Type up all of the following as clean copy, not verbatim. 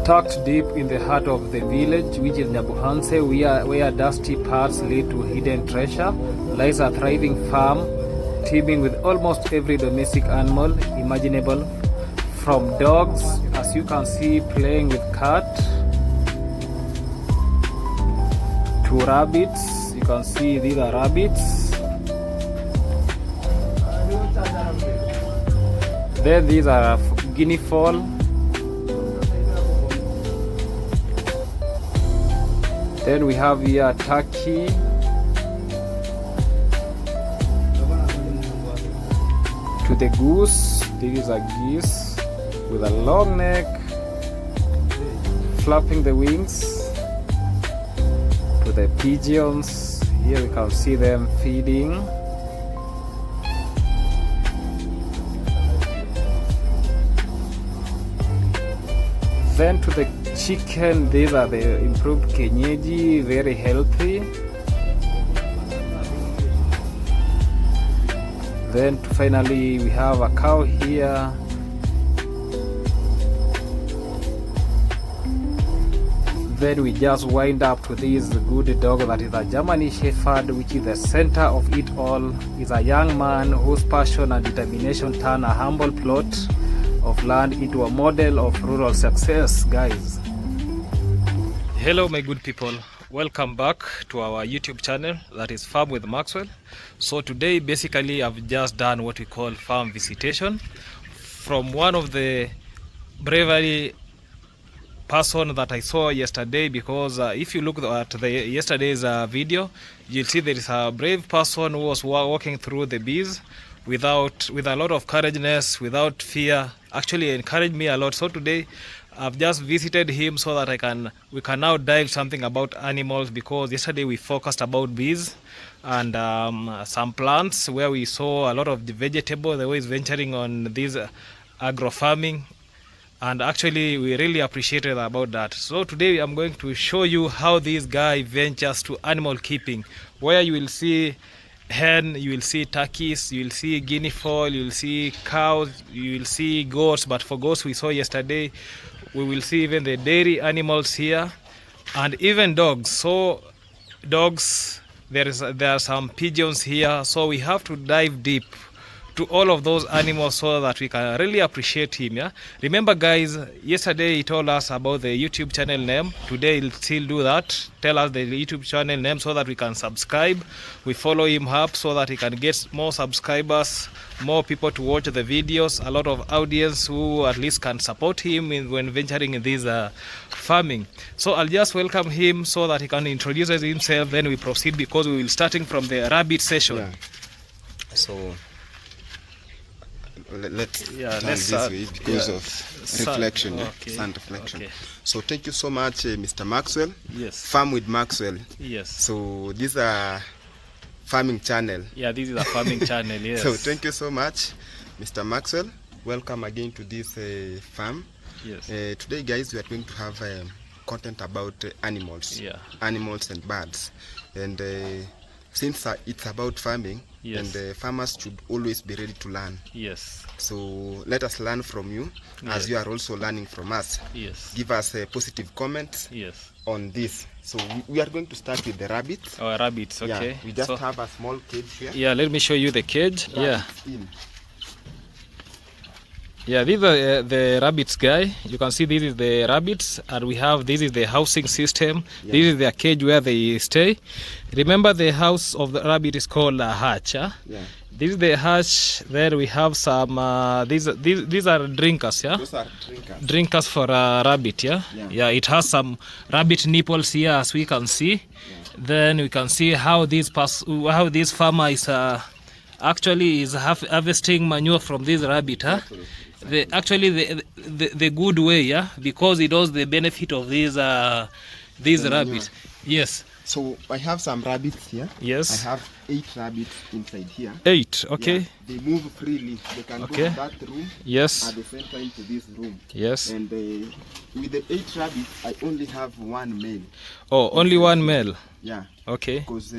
Tucked deep in the heart of the village, which is Nyabuhanse, where dusty paths lead to hidden treasure, lies a thriving farm teeming with almost every domestic animal imaginable, from dogs, as you can see, playing with cat, to rabbits. You can see these are rabbits. Then these are guinea fowl. Then we have here turkey. To the goose, this is a geese with a long neck, flapping the wings. To the pigeons, here we can see them feeding. Then to the chicken, these are the improved kienyeji, very healthy. Then finally we have a cow here. Then we just wind up to this good dog that is a German Shepherd, which is the center of it all. Is a young man whose passion and determination turn a humble plot of land into a model of rural success, guys. Hello my good people, welcome back to our YouTube channel, that is Farm with Maxwell. So today basically I've just done what we call farm visitation from one of the bravery person that I saw yesterday, because if you look at the yesterday's video, you'll see there is a brave person who was walking through the bees with a lot of courageousness, without fear. Actually encouraged me a lot. So today I've just visited him so that we can now dive something about animals, because yesterday we focused about bees and some plants, where we saw a lot of the vegetable, the way he's venturing on this agro farming, and actually we really appreciated about that. So today I'm going to show you how this guy ventures to animal keeping, where you will see hen, you will see turkeys, you will see guinea fowl, you will see cows, you will see goats. But for goats we saw yesterday, we will see even the dairy animals here, and even dogs. So dogs, there are some pigeons here. So we have to dive deep to all of those animals so that we can really appreciate him. Yeah, remember guys, yesterday he told us about the YouTube channel name. Today he'll still do that, tell us the YouTube channel name so that we can subscribe. We follow him up so that he can get more subscribers, more people to watch the videos, a lot of audience who at least can support him when venturing in this farming. So I'll just welcome him so that he can introduce himself, then we proceed, because we will starting from the rabbit session. Yeah. So let's start this way because of reflection, sun reflection. Okay. So thank you so much, Mr. Maxwell. Yes. Farm with Maxwell. Yes. So this is a farming channel. Yeah, this is a farming channel. Yes. So thank you so much, Mr. Maxwell. Welcome again to this farm. Yes. Today, guys, we are going to have content about animals. Yeah. Animals and birds, and since it's about farming, yes, and farmers should always be ready to learn. Yes. So let us learn from you, as you are also learning from us. Yes. Give us a positive comments. Yes. On this. So we are going to start with the rabbits. Oh, rabbits. Okay. Yeah, we just have a small cage here. Yeah, let me show you the cage. Rabbits in. Yeah, these are the rabbits, guy. You can see this is the rabbits, and we have this is the housing system. Yeah. This is their cage where they stay. Remember, the house of the rabbit is called a hatch. Huh? Yeah. This is the hatch. There we have some. These are drinkers. Yeah. Those are drinkers. Drinkers for a rabbit. Yeah? Yeah. Yeah. It has some rabbit nipples here, as we can see. Yeah. Then we can see how this farmer is actually is harvesting manure from this rabbit. Huh? The good way, yeah, because it knows the benefit of these rabbits. Yes. So I have some rabbits here. Yes. I have 8 rabbits inside here. 8, okay. Yeah, they move freely. They can go to that room. Yes. At the same time to this room. Yes. And with the 8 rabbits, I only have 1 male. Oh, only 1 male. Yeah. Okay. Because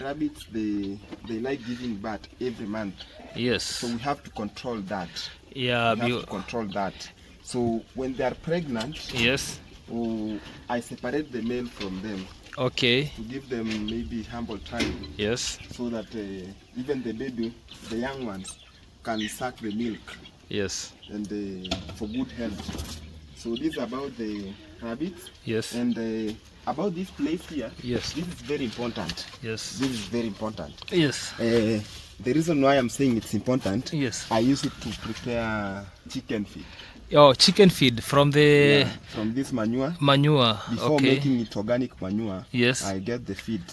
rabbits, they like giving birth every month. Yes. So we have to control that. Yeah. We have to control that. So when they are pregnant, Yes. I separate the male from them. Okay. To give them maybe humble time. Yes. So that even the baby, the young ones, can suck the milk. Yes. And for good health. So this is about the rabbits. Yes. And about this place here. Yes. This is very important. Yes. This is very important. Yes. The reason why I'm saying it's important. Yes. I use it to prepare chicken feed. Oh, chicken feed from the from this manure. Before okay. Making it organic manure. Yes. I get the feed.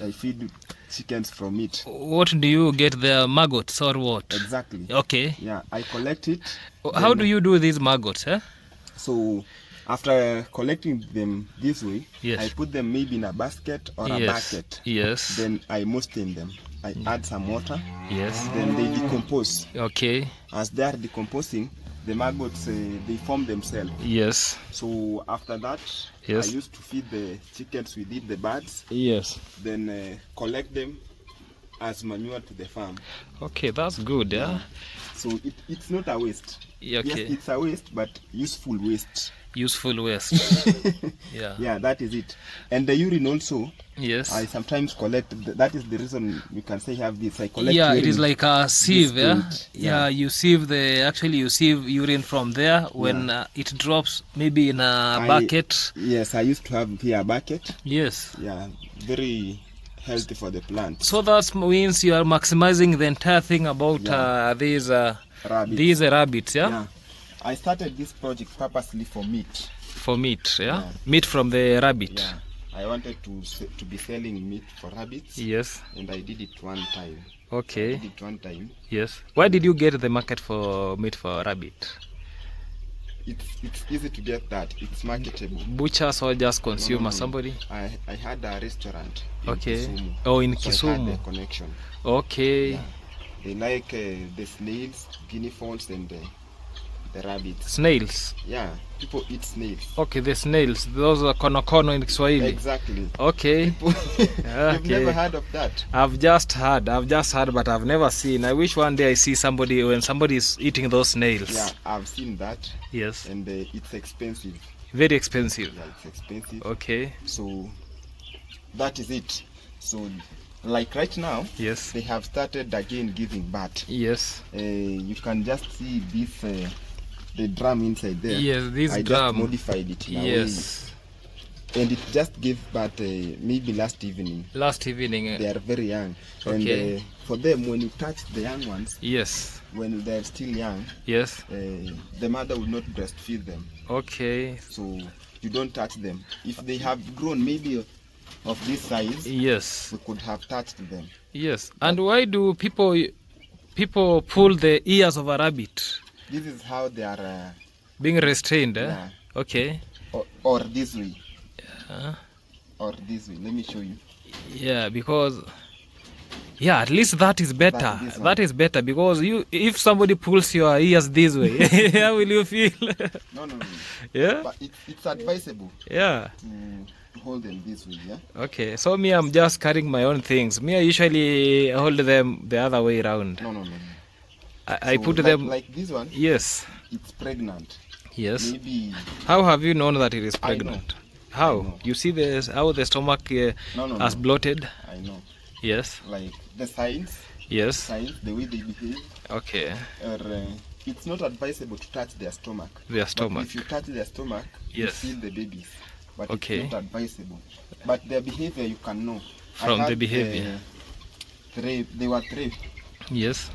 I feed chickens from it. What do you get, the maggots or what? Exactly. Okay. Yeah, I collect it. How do you do these maggots? So after collecting them this way, yes. I put them maybe in a basket or a bucket. Yes. Then I moisten them. I add some water. Yes. Then they decompose. Okay. As they are decomposing, the maggots they form themselves. Yes. So after that, yes. I used to feed the chickens with it, the birds. Yes. Then collect them as manure to the farm. Okay, that's good. Yeah. So it's not a waste. Okay. Yes, it's a waste, but useful waste. Useful waste. Yeah. Yeah, that is it. And the urine also. Yes. I sometimes collect. That is the reason you can say have this. I collect. Yeah, urine. it is like a sieve. Yeah. You sieve you sieve urine from there when it drops maybe in a bucket. Yes, I used to have here a bucket. Yes. Yeah, very healthy for the plant. So that means you are maximizing the entire thing about these rabbits. Yeah. I started this project purposely for meat. For meat, yeah? Meat from the rabbit. Yeah. I wanted to be selling meat for rabbits. Yes. And I did it one time. Okay. I did it one time. Yes. Why did you get the market for meat for rabbit? It's easy to get that. It's marketable. Butchers or just consumer, somebody? I had a restaurant in Kisumu. Oh, in Kisumu. I had a connection. Okay. Yeah. They like the snails, guinea fowls, and the rabbits. Snails? Yeah, people eat snails. Okay, the snails. Those are konokono in Kiswahili. Exactly. Okay. You've never heard of that? I've just heard, but I've never seen. I wish one day I see somebody when somebody is eating those snails. Yeah, I've seen that. Yes. And it's expensive. Very expensive. Yeah, it's expensive. Okay. So that is it. So like right now, yes, they have started again giving birth. Yes. You can just see this the drum inside there. Yes, this I drum. just modified it in a yes way. And it just gave birth maybe last evening. Last evening. They are very young. Okay. And for them, when you touch the young ones, yes, when they're still young, yes, the mother will not breastfeed them. Okay. So you don't touch them. If they have grown maybe of this size, yes, we could have touched them. Yes. And why do people pull the ears of a rabbit? This is how they are being restrained. Yeah. Okay. Or this way. Yeah. Or this way. Let me show you. Yeah, because at least that is better. That is better because if somebody pulls your ears this way, how will you feel? No. Yeah. But it's advisable. Yeah. To hold them this way. Yeah. Okay. So me, I'm just carrying my own things. Me, I usually hold them the other way around. No. I put them like this one. Yes. It's pregnant. Yes. Maybe. How have you known that it is pregnant? How? You see how the stomach has bloated? I know. Yes. Like the signs. Yes. Signs, the way they behave. Okay. Or it's not advisable to touch their stomach. Their stomach. But if you touch their stomach, yes, you feel the babies. But okay, it's not advisable. But their behavior you can know. From the behavior. They were three. Yes.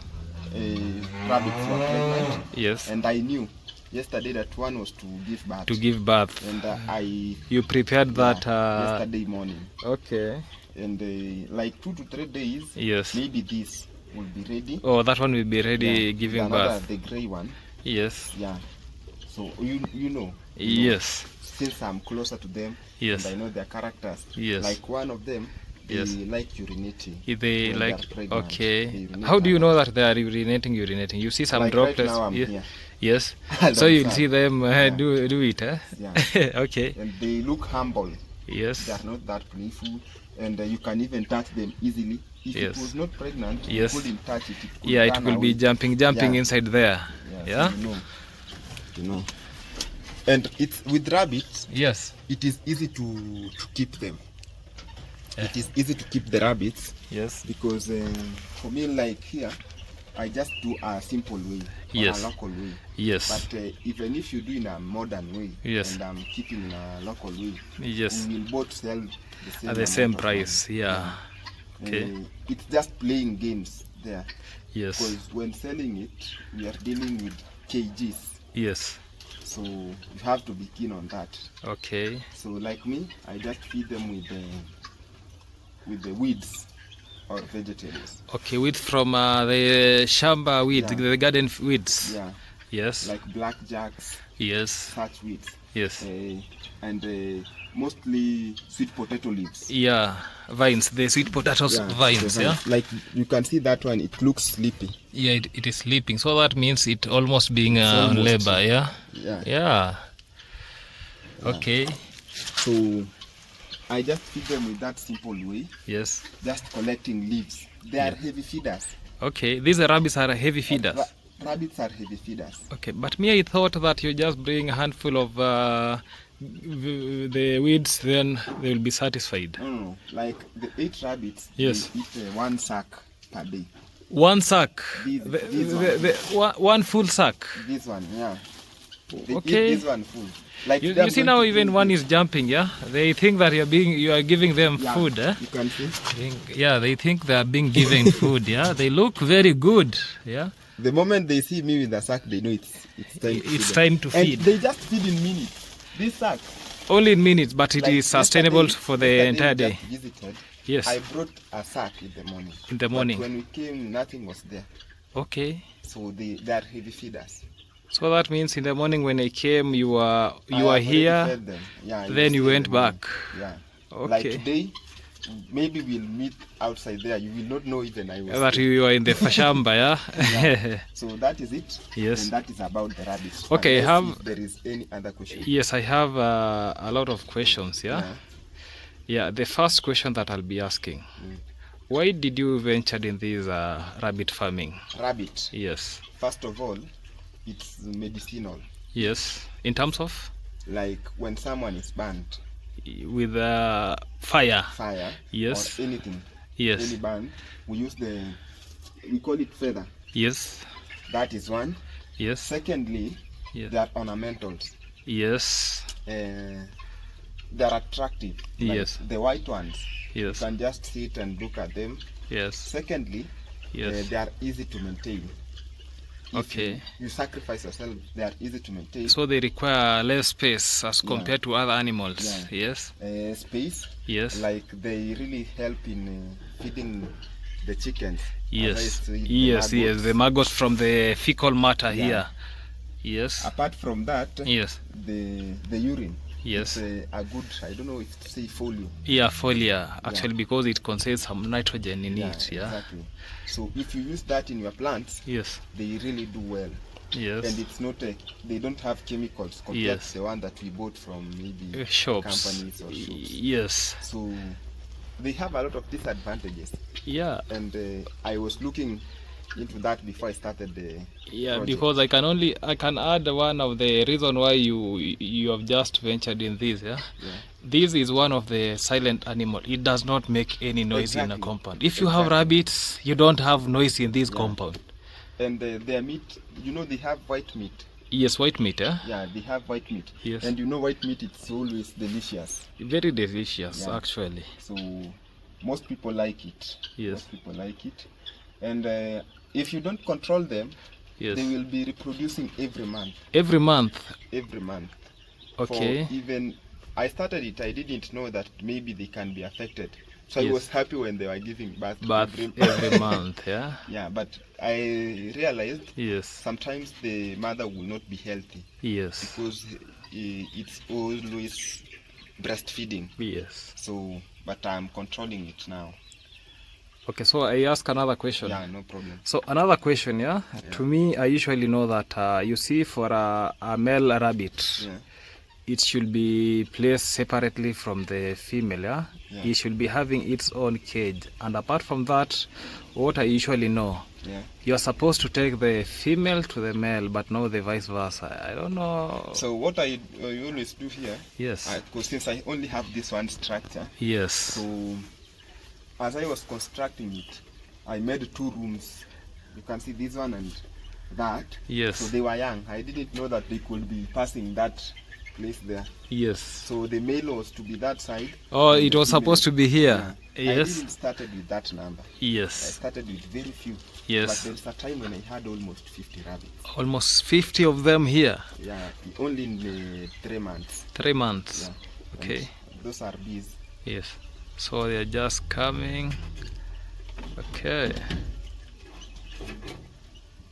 Rabbits were pregnant. Yes. And I knew yesterday that one was to give birth. To give birth. And you prepared that yesterday morning. Okay. And like 2 to 3 days. Yes. Maybe this will be ready. Oh, that one will be ready giving birth. The gray one. Yes. Yeah. So you know. Yes. Since I'm closer to them. Yes. And I know their characters. Yes. Like one of them. They like urinating. They like, okay. How do you know that they are urinating? You see some like droplets. Right now I'm here. Yes. So you'll see them do it. Yeah. Okay. And they look humble. Yes. They are not that playful. And you can even touch them easily. If it was not pregnant, you couldn't touch it. It will be jumping inside there. Yeah. You know. you know. And it's with rabbits. Yes. It is easy to keep them. It is easy to keep the rabbits. Yes. Because for me, like here, I just do a simple way, or a local way. Yes. But even if you do in a modern way, yes, and I'm keeping in a local way, yes, we will both sell the same at the same price. Yeah. Okay. It's just playing games there. Yes. Because when selling it, we are dealing with kgs. Yes. So you have to be keen on that. Okay. So like me, I just feed them with the weeds or vegetables. Okay, weeds from the shamba weeds, Yeah. the garden weeds. Yeah. Yes. Like blackjacks. Yes. Such weeds. Yes. And mostly sweet potato leaves. Yeah, vines, the sweet potatoes vines, yeah? Like you can see that one, it looks sleepy. Yeah, it is sleeping. So that means it almost being on labor, yeah? Yeah. Yeah. Okay. So I just feed them with that simple way. Yes. Just collecting leaves. They are heavy feeders. Okay, these rabbits are heavy feeders. Rabbits are heavy feeders. Okay, but me, I thought that you just bring a handful of the weeds, then they will be satisfied. No. Like the 8 rabbits, yes, they eat 1 sack per day. 1 sack? One full sack? This one, yeah. They okay. eat this one full. Like you see now, even one is jumping, yeah? They think that you are giving them food, eh? You can see. Yeah, they think they are being given food, yeah? They look very good, yeah? The moment they see me with the sack, they know it's time to feed. And they just feed in minutes. This sack. Only in minutes, but it like is sustainable for the entire day. Visited, yes. I brought a sack in the morning. In the morning. But when we came, nothing was there. Okay. So they are heavy feeders. So that means in the morning when I came, you were here. Yeah, then you went back. Yeah. Okay. Like today, maybe we'll meet outside there. You will not know even I was. That you are in the fashamba, yeah? Yeah. So that is it. Yes. And that is about the rabbits. Okay, if there is any other question. Yes, I have a lot of questions, yeah? Yeah, the first question that I'll be asking. Why did you venture in this rabbit farming? Rabbit? Yes. First of all, it's medicinal. Yes. In terms of? Like when someone is burnt. With fire. Fire. Yes. Or anything. Yes. Any burn. We call it feather. Yes. That is one. Yes. Secondly, yes, they are ornamentals. Yes. They are attractive. Like yes. The white ones. Yes. You can just sit and look at them. Yes. Secondly, yes, they are easy to maintain. Okay. You sacrifice yourself, they are easy to maintain. So they require less space as compared to other animals. Yeah. Yes. Space. Yes. Like they really help in feeding the chickens. Yes. Yes. Yes. The maggots from the fecal matter here. Yes. Apart from that. Yes. The urine. Yes. It's a good, I don't know if to say folio. Yeah, folio. Actually, because it contains some nitrogen in it. Yeah. Exactly. So if you use that in your plants, yes, they really do well. Yes. And it's not they don't have chemicals compared to the one that we bought from maybe shops. Companies or shops. Yes. So they have a lot of disadvantages. Yeah. And I was looking into that before I started the project. Because I can add one of the reason why you have just ventured in this. This is one of the silent animal. It does not make any noise in a compound. If you have rabbits, you don't have noise in this compound. And their meat, they have white meat. Yes, white meat. Yeah, they have white meat. Yes. And white meat, it's always delicious. Very delicious, actually. So most people like it. Yes. Most people like it. And if you don't control them, they will be reproducing every month. Every month? Every month. Okay. I started it, I didn't know that maybe they can be affected. So I was happy when they were giving birth every month, yeah? Yeah, but I realized sometimes the mother will not be healthy. Yes. Because it's always breastfeeding. Yes. So, but I'm controlling it now. Okay, so I ask another question. Yeah, no problem. So another question, To me, I usually know that you see for a male rabbit, it should be placed separately from the female. Yeah? Yeah. It should be having its own cage. And apart from that, what I usually know, Yeah. you're supposed to take the female to the male, but no the vice versa. I don't know. So what I always do here, Yes. because since I only have this one structure, Yes. so as I was constructing it, I made 2 rooms. You can see this one and that. Yes. So they were young. I didn't know that they could be passing that place there. Yes. So the male was to be that side. Oh, it was supposed to be here. Yeah. Yes. I didn't started with that number. I Yes. started with very few. Yes. But there's a time when I had almost 50 rabbits. Almost 50 of them here. Yeah, only in the 3 months. 3 months. Yeah. Okay. And those are bees. Yes. So they are just coming. Okay.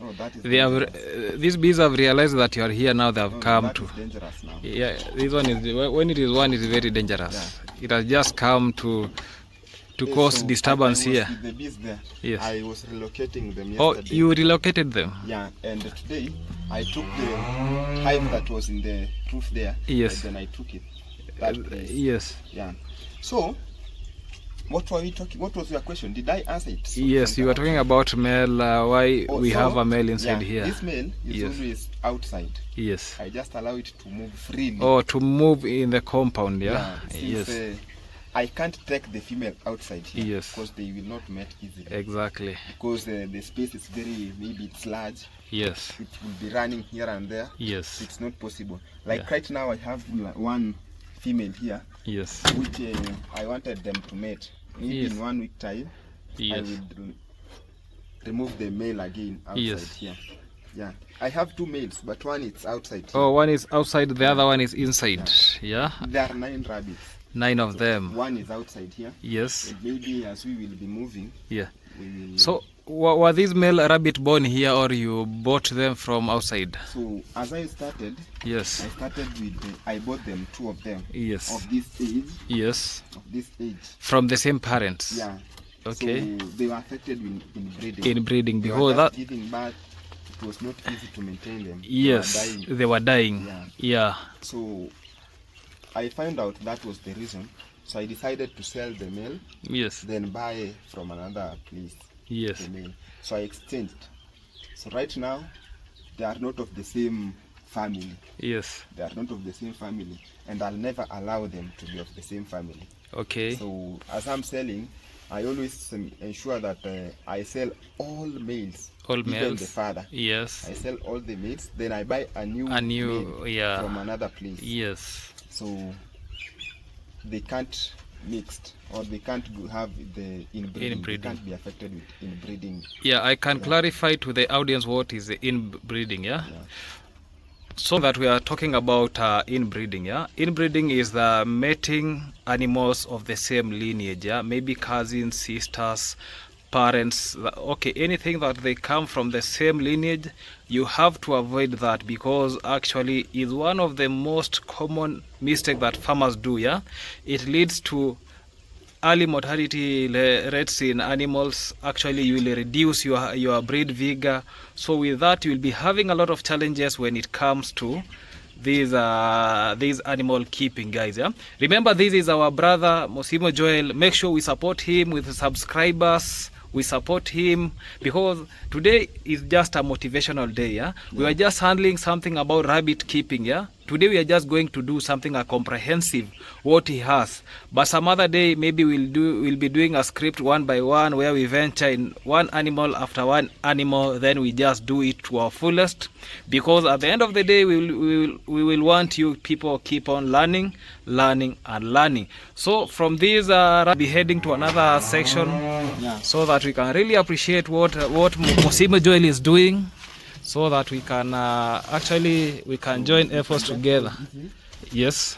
Oh, that is They have these bees have realized that you are here now. They have come that to. is dangerous now. Yeah, this one is when it is one is very dangerous. Yeah. It has just come to cause So disturbance I was here. with the bees there. Yes. I was relocating them Oh, yesterday. you relocated them. Yeah, and today I took the hive that was in the roof there. Yes. And then I took it. That place. Yes. Yeah. So, what were we talking? What was your question? Did I answer it? Yes, you were talking about male. Why we have a male inside here? This male is Yes. always outside. Yes. I just allow it to move freely. Oh, to move in the compound. Yeah. Since, Yes. I can't take the female outside here. Yes. Because they will not mate easily. Exactly. Because the space is maybe it's large. Yes. It will be running here and there. Yes. It's not possible. Like Yeah. right now I have one female here, Yes. which I wanted them to mate. Maybe Yes. in 1 week time, Yes. I will remove the male again outside Yes. here. Yeah, I have 2 males, but one is outside here. Oh, one is outside. The other one is inside. Yeah. There are 9 rabbits. 9 of them. One is outside here. Yes. And maybe as we will be moving, Yeah. we will... So were these male rabbit born here, or you bought them from outside? So as I started, Yes. I started with I bought them 2 of them. Yes. Of this age. Yes. Of this age. From the same parents. Yeah. Okay. So they were affected in breeding. In breeding, They because were that. just giving birth. It was not easy to maintain them. Yes, they were dying. Yeah. Yeah. So I found out that was the reason. So I decided to sell the male, Yes. then buy from another place Yes. the male. So I exchanged. So right now, they are not of the same family. Yes. They are not of the same family, and I'll never allow them to be of the same family. Okay. So as I'm selling, I always ensure that I sell all males, All even males. the father. Yes. I sell all the males, then I buy a new male yeah. from another place. Yes. So they can't mixed, or they can't have the inbreeding. They can't be affected with inbreeding. Yeah, I can clarify to the audience what is the inbreeding. Yeah. So that we are talking about inbreeding. Yeah, inbreeding is the mating animals of the same lineage. Yeah, maybe cousins, sisters, parents. Okay, anything that they come from the same lineage, you have to avoid that, because actually is one of the most common mistake that farmers do. Yeah, it leads to early mortality rates in animals. Actually, you will reduce your breed vigor. So with that, you will be having a lot of challenges when it comes to these animal keeping, guys. Yeah, remember, this is our brother Mosimo Joel. Make sure we support him with subscribers. We support him, because today is just a motivational day. Yeah, we are just handling something about rabbit keeping. Yeah, today we are just going to do something comprehensive what he has, but some other day maybe we'll be doing a script one by one, where we venture in one animal after one animal, then we just do it to our fullest, because at the end of the day we will want you people keep on learning and learning. So from this we'll be heading to another section, so that we can really appreciate what Mosimo Joel is doing, so that we can actually we can join efforts together. Yes.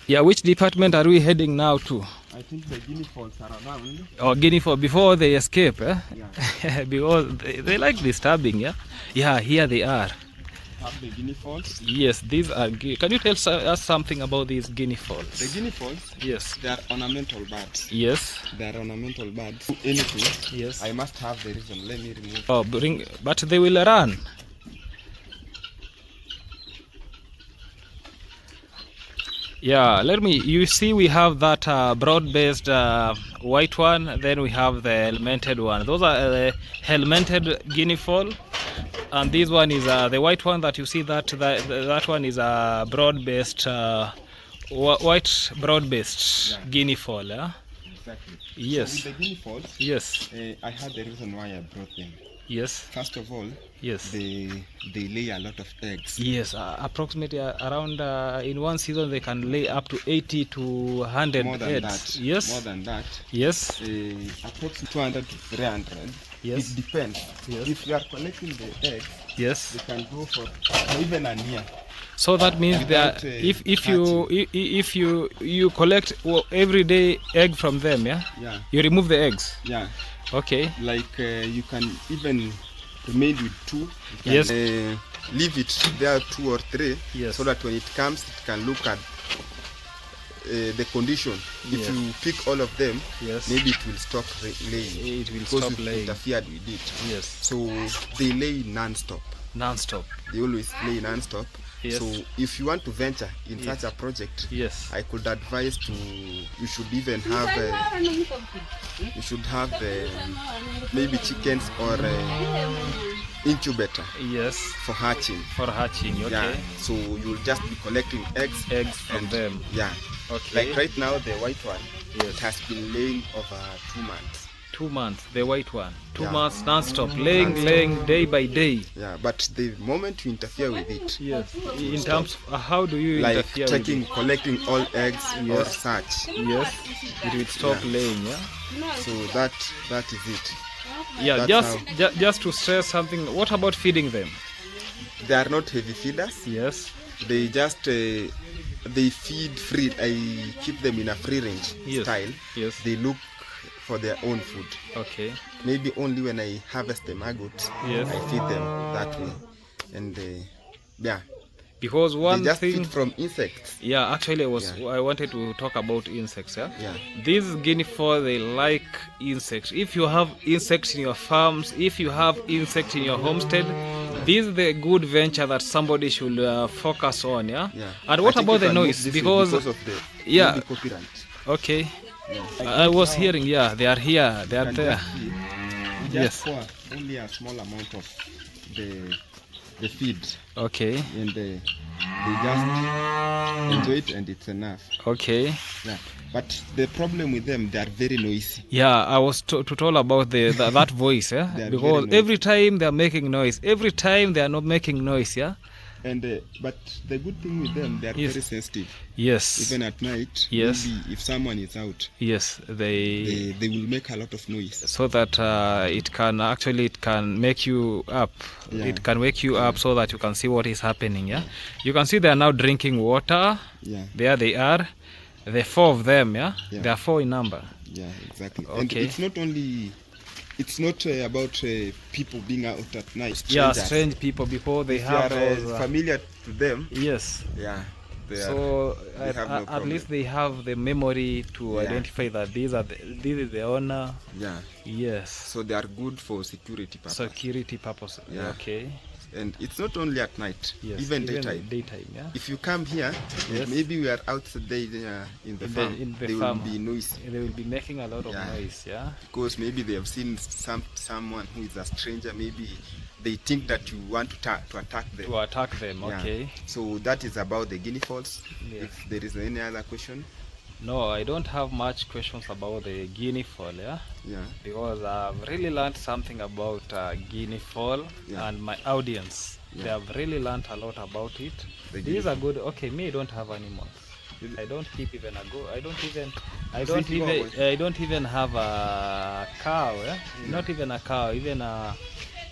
Yeah, which department are we heading now to? I think the guinea fowls are around. Oh, guinea fowl, before they escape, eh? Yeah. Because they like disturbing, yeah? Yeah, here they are. have the guinea fowls. Yes, these are. Can you tell us something about these guinea fowls? The guinea fowls. Yes. They are ornamental birds. Yes. They are ornamental birds. Anything. Yes. I must have the reason. Let me remove. Oh, bring. But they will run. Yeah, let me. You see, we have that broad-based white one. Then we have the helmeted one. Those are the helmeted guinea fowl, and this one is the white one that you see. That one is a broad-based, white broad-based guinea fowl. Yeah. Exactly. Yes. So with the guinea fowls. Yes. I had the reason why I brought them. Yes. First of all, yes, they lay a lot of eggs. Yes, approximately around in one season they can lay up to 80 to 100 more than eggs. That. Yes. More than that. Yes. Approximately 200 to 300. Yes. It depends. Yes. If you are collecting the eggs, yes, they can go for even a year. So that means that if you collect every day egg from them, yeah, you remove the eggs. Yeah. Okay. Like you can even remain with two. Yes. Leave it there 2 or 3. Yes. So that when it comes, it can look at the condition. If you pick all of them, yes, maybe it will stop laying. It will because stop laying. Interfered with it. Yes. So they lay non-stop. Non-stop. They always lay non-stop. Yes. So if you want to venture in such a project, yes, I could advise you should even have maybe chickens or incubator. Yes. For hatching. For hatching. Okay. Yeah. So you'll just be collecting eggs from them. Yeah. Okay. Like right now, the white one, yes, it has been laying over 2 months. 2 months, the white one. 2 months non-stop, laying day by day. Yeah, but the moment you interfere with it, yes, in terms of how do you like interfere taking, with it? collecting all eggs or such. Yes, it will stop laying. Yeah. So that is it. Yeah, just to stress something. What about feeding them? They are not heavy feeders. Yes. They just they feed free. I keep them in a free range style. Yes. They look for their own food. Okay. Maybe only when I harvest the maggots, yes, I feed them that way. And yeah. Because one they just thing feed from insects. Yeah, actually I wanted to talk about insects. Yeah. Yeah. These guinea fowl, they like insects. If you have insects in your farms, if you have insects in your homestead, this is the good venture that somebody should focus on. Yeah. Yeah. And what about the noise? Because of the copyright. Okay. Yeah. I was hearing. Yeah, they are here. They are there. Just pour only a small amount of the feed. Okay. And they just enjoy it, and it's enough. Okay. Yeah. But the problem with them, they are very noisy. Yeah, I was told about that voice. Yeah. Because every time they are making noise, every time they are not making noise. Yeah. And but the good thing with them, they are very sensitive. Yes. Even at night. Yes. Maybe if someone is out. Yes, they will make a lot of noise. So that it can make you up. Yeah. It can wake you up so that you can see what is happening. Yeah. You can see they are now drinking water. Yeah. There they are. The 4 of them. Yeah. There are 4 in number. Yeah, exactly. Okay. And it's not only. It's not about people being out at night. Strangers. Yeah, strange people, because they have those, familiar to them. Yes. Yeah. So at least they have the memory to identify that this is the owner. Yeah. Yes. So they are good for security purpose. Security purpose. Yeah. Okay. And it's not only at night, even daytime. Yeah. If you come here, maybe we are outside in the farm. They will be noisy. They will be making a lot of noise, yeah. Because maybe they have seen someone who is a stranger. Maybe they think that you want to attack them. To attack them, okay. So that is about the guinea fowls. Yeah. If there is any other question. No, I don't have much questions about the guinea fowl, yeah? Yeah. Because I've really learned something about guinea fowl, and my audience, they have really learned a lot about it. These are good. Okay, me, I don't have animals. I don't keep even a goat. I don't even have a cow, yeah? Not even a cow, even a,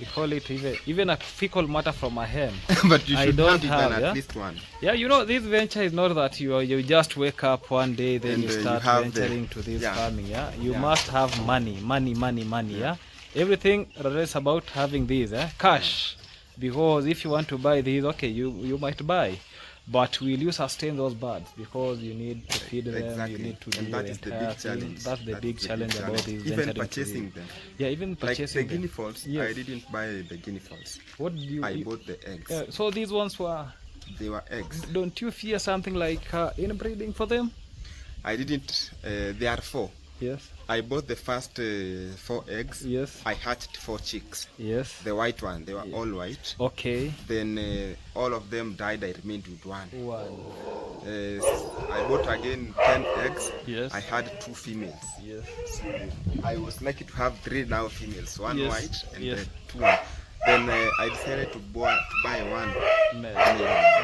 we call it even a fecal matter from a hen. But you should have at least one. Yeah, you know, this venture is not that you just wake up one day, then and you start venturing to this farming. Yeah, you must have money. Yeah. Everything is about having this, cash. because if you want to buy these, okay, you might buy, but will you sustain those birds? Because you need to feed them, exactly. you need to and do that the is the entire big thing. challenge. That's the big challenge about these. Even purchasing them. Yeah, even purchasing like the guinea fowls. Yes. I didn't buy the guinea fowls. What did you? I bought the eggs. So these ones were. They were eggs. Don't you fear something like inbreeding for them? I didn't. There are 4. Yes. I bought the first 4 eggs. Yes. I hatched 4 chicks. Yes. The white one, they were all white. Okay. Then all of them died. I remained with one. I bought again 10 eggs. Yes. I had 2 females. Yes. So I was lucky to have 3 now females, one Yes. white and Yes. 2 white. Then I decided to buy one Male.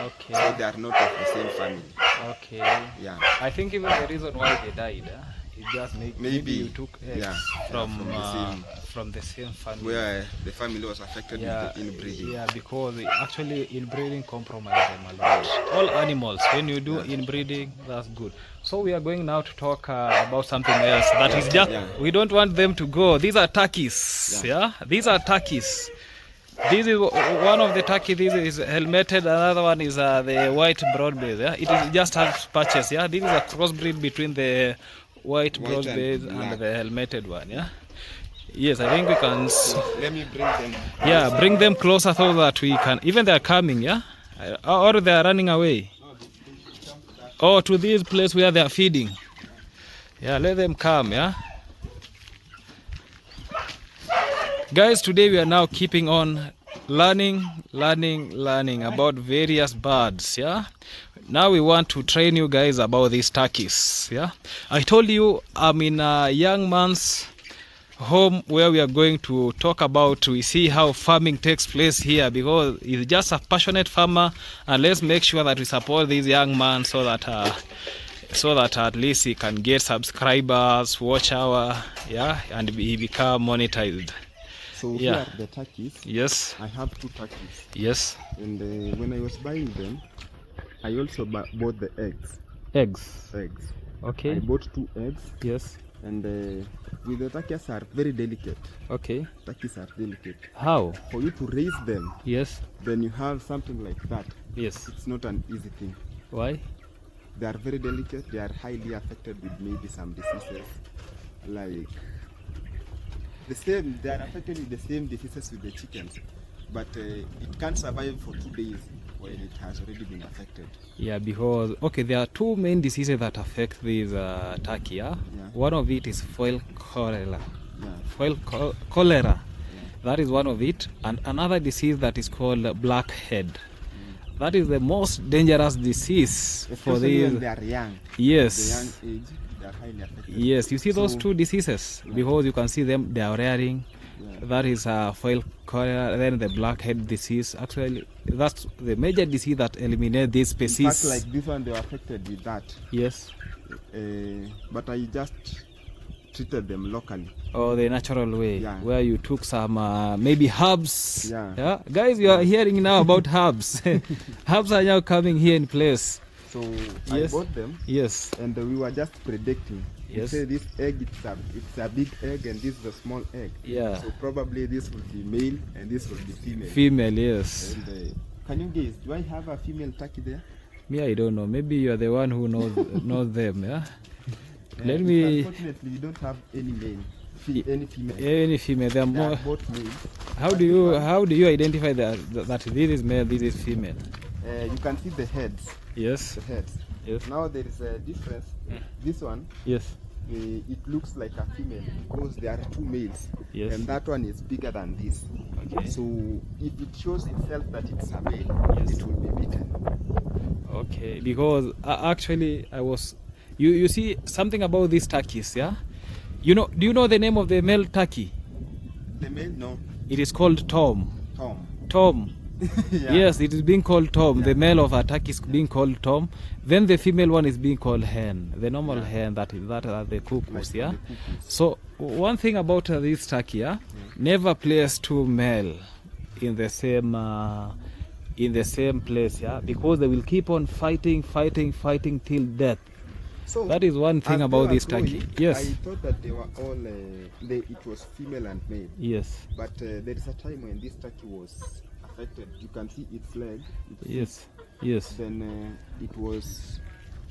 Okay. so they are not of the same family. Okay. Yeah. I think even the reason why they died, it just maybe you took eggs from the same family where the family was affected with the inbreeding. Yeah, because actually inbreeding compromises them a lot. All animals, when you do inbreeding, that's good. So we are going now to talk about something else that is just we don't want them to go. These are turkeys. Yeah, these are turkeys. This is one of the turkey. This is helmeted. Another one is the white broadbase. Yeah, it is just has patches. Yeah, this is a crossbreed between the white broadbase and the helmeted one. Yeah. Yes, I think we can. Let me bring them. Yeah, bring them closer so that we can. Even they are coming. Yeah, or they are running away. Oh, to this place where they are feeding. Yeah, let them come. Yeah. Guys, today we are now keeping on learning about various birds. Yeah, now we want to train you guys about these turkeys. Yeah, I told you I'm in a young man's home where we are going to talk about, we see how farming takes place here, because he's just a passionate farmer, and let's make sure that we support this young man so that at least he can get subscribers, watch hour, and he become monetized. So here are the turkeys. Yes. I have 2 turkeys. Yes. And when I was buying them, I also bought the eggs. Eggs. Okay. I bought 2 eggs. Yes. And with the turkeys are very delicate. Okay. Turkeys are delicate. How? For you to raise them. Yes. Then you have something like that. Yes. It's not an easy thing. Why? They are very delicate. They are highly affected with maybe some diseases, like they are affected with the same diseases with the chickens, but it can't survive for 2 days when it has already been affected. Yeah, because there are 2 main diseases that affect these turkey. Yeah? One of it is foil cholera. That is one of it, and another disease that is called blackhead. That is the most dangerous disease for these. When they are young. Yes. The young age, they are highly affected. Yes, you see those 2 diseases, because you can see them, they are rearing. That is foil cholera, then the blackhead disease. Actually, that's the major disease that eliminates this species. In fact, like this one, they were affected with that. Yes. But I just treated them locally. Oh, the natural way, where you took some maybe herbs. Yeah. Guys, you are hearing now about herbs. Herbs are now coming here in place. So I bought them. Yes. And we were just predicting. Yes. Say this egg, it's a big egg, and this is a small egg. Yeah. So probably this will be male and this will be female. Female, yes. And, can you guess? Do I have a female turkey there? Me, I don't know. Maybe you are the one who knows them. Yeah. Let me. Unfortunately, we don't have any male. Any female. Any female. They are more. Both males. How do you identify that this is male, this is female? You can see the heads. Yes. The heads. Yes. Now there is a difference. This one. Yes. It looks like a female because there are 2 males. Yes. And that one is bigger than this. Okay. So if it shows itself that it's a male, it will be beaten. Okay. Because actually I was. You see something about these turkeys, yeah? Do you know the name of the male turkey? The male? No. It is called Tom. Tom. Yes, it is being called Tom. The male of a turkey is being called Tom. Then the female one is being called hen. The normal hen that are the cuckoos, yeah? So one thing about this turkey, never place 2 male in the same place, yeah? Because they will keep on fighting till death. So that is one thing about this turkey. Yes. I thought that they were all, it was female and male. Yes. But there is a time when this turkey was affected. You can see its leg. Yes. Yes. Then it was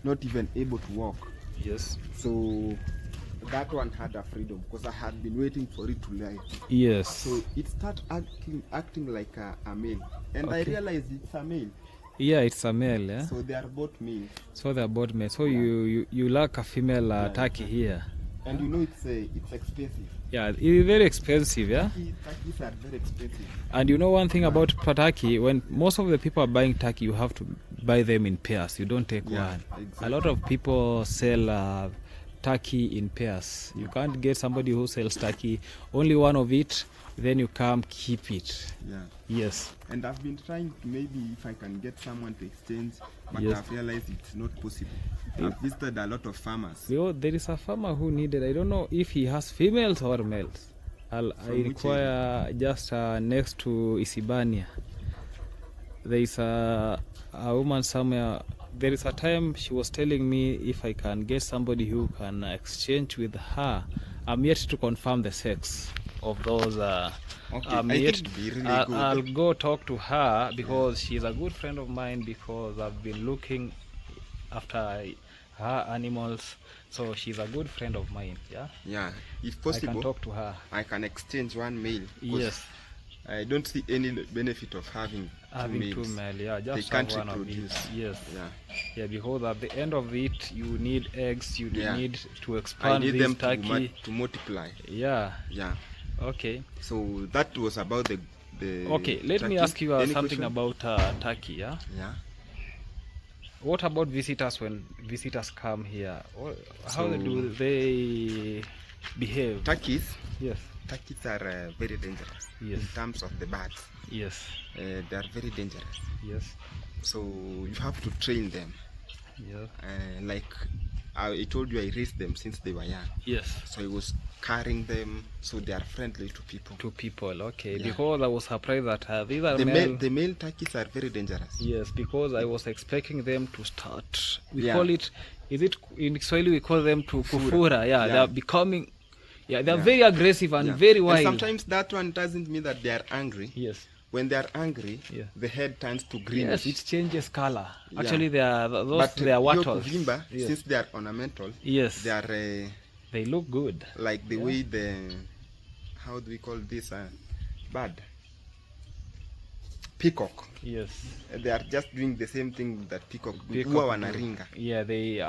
not even able to walk. Yes. So that one had a freedom because I had been waiting for it to lie. Yes. So it started acting like a male, and I realized it's a male. Yeah, it's a male. Yeah. So they are both male. So they are both male. So you lack a female turkey here. And you know it's expensive. Yeah, it's very expensive. Yeah. Turkeys are very expensive. And you know one thing about turkey, when most of the people are buying turkey, you have to buy them in pairs. You don't take one. Exactly. A lot of people sell turkey in pairs. You can't get somebody who sells turkey only one of it, then you come keep it. Yeah. Yes. And I've been trying to, maybe if I can get someone to exchange, but I've realized it's not possible. I've visited a lot of farmers. There is a farmer who needed, I don't know if he has females or males. I require just next to Isibania. There is a woman somewhere. There is a time she was telling me if I can get somebody who can exchange with her. I'm yet to confirm the sex of those. I'll go talk to her because she's a good friend of mine, because I've been looking after her animals. So she's a good friend of mine. Yeah, if possible, I can talk to her. I can exchange one male. Yes. I don't see any benefit of having two male. Yeah, just they can't have one reproduce. Of these. Yes. Yeah, because at the end of it, you need eggs. You need to expand I need this them turkey to multiply. Yeah. Okay. So that was about the okay, let turkey. me ask you something question? About turkey. Yeah. What about visitors? When visitors come here, how do they behave? Turkeys. Yes. Turkeys are very dangerous. Yes. In terms of the birds. Yes. They are very dangerous. Yes. So you have to train them. Yeah. Like I told you, I raised them since they were young. Yes. So I was carrying them, so they are friendly to people. Okay. Because I was surprised that these are the male turkeys are very dangerous. Yes, because I was expecting them to start. We call it. Is it in Swahili? We call them to kufura. Yeah. They are becoming. Yeah, they are very aggressive and very wild. And sometimes that one doesn't mean that they are angry. Yes. When they are angry, the head turns to green. Yes, it changes color. Actually, they are they are wattles. Since they are ornamental, yes, they look good. Like the way how do we call this bird? Peacock. Yes. They are just doing the same thing that peacock do. Yeah, they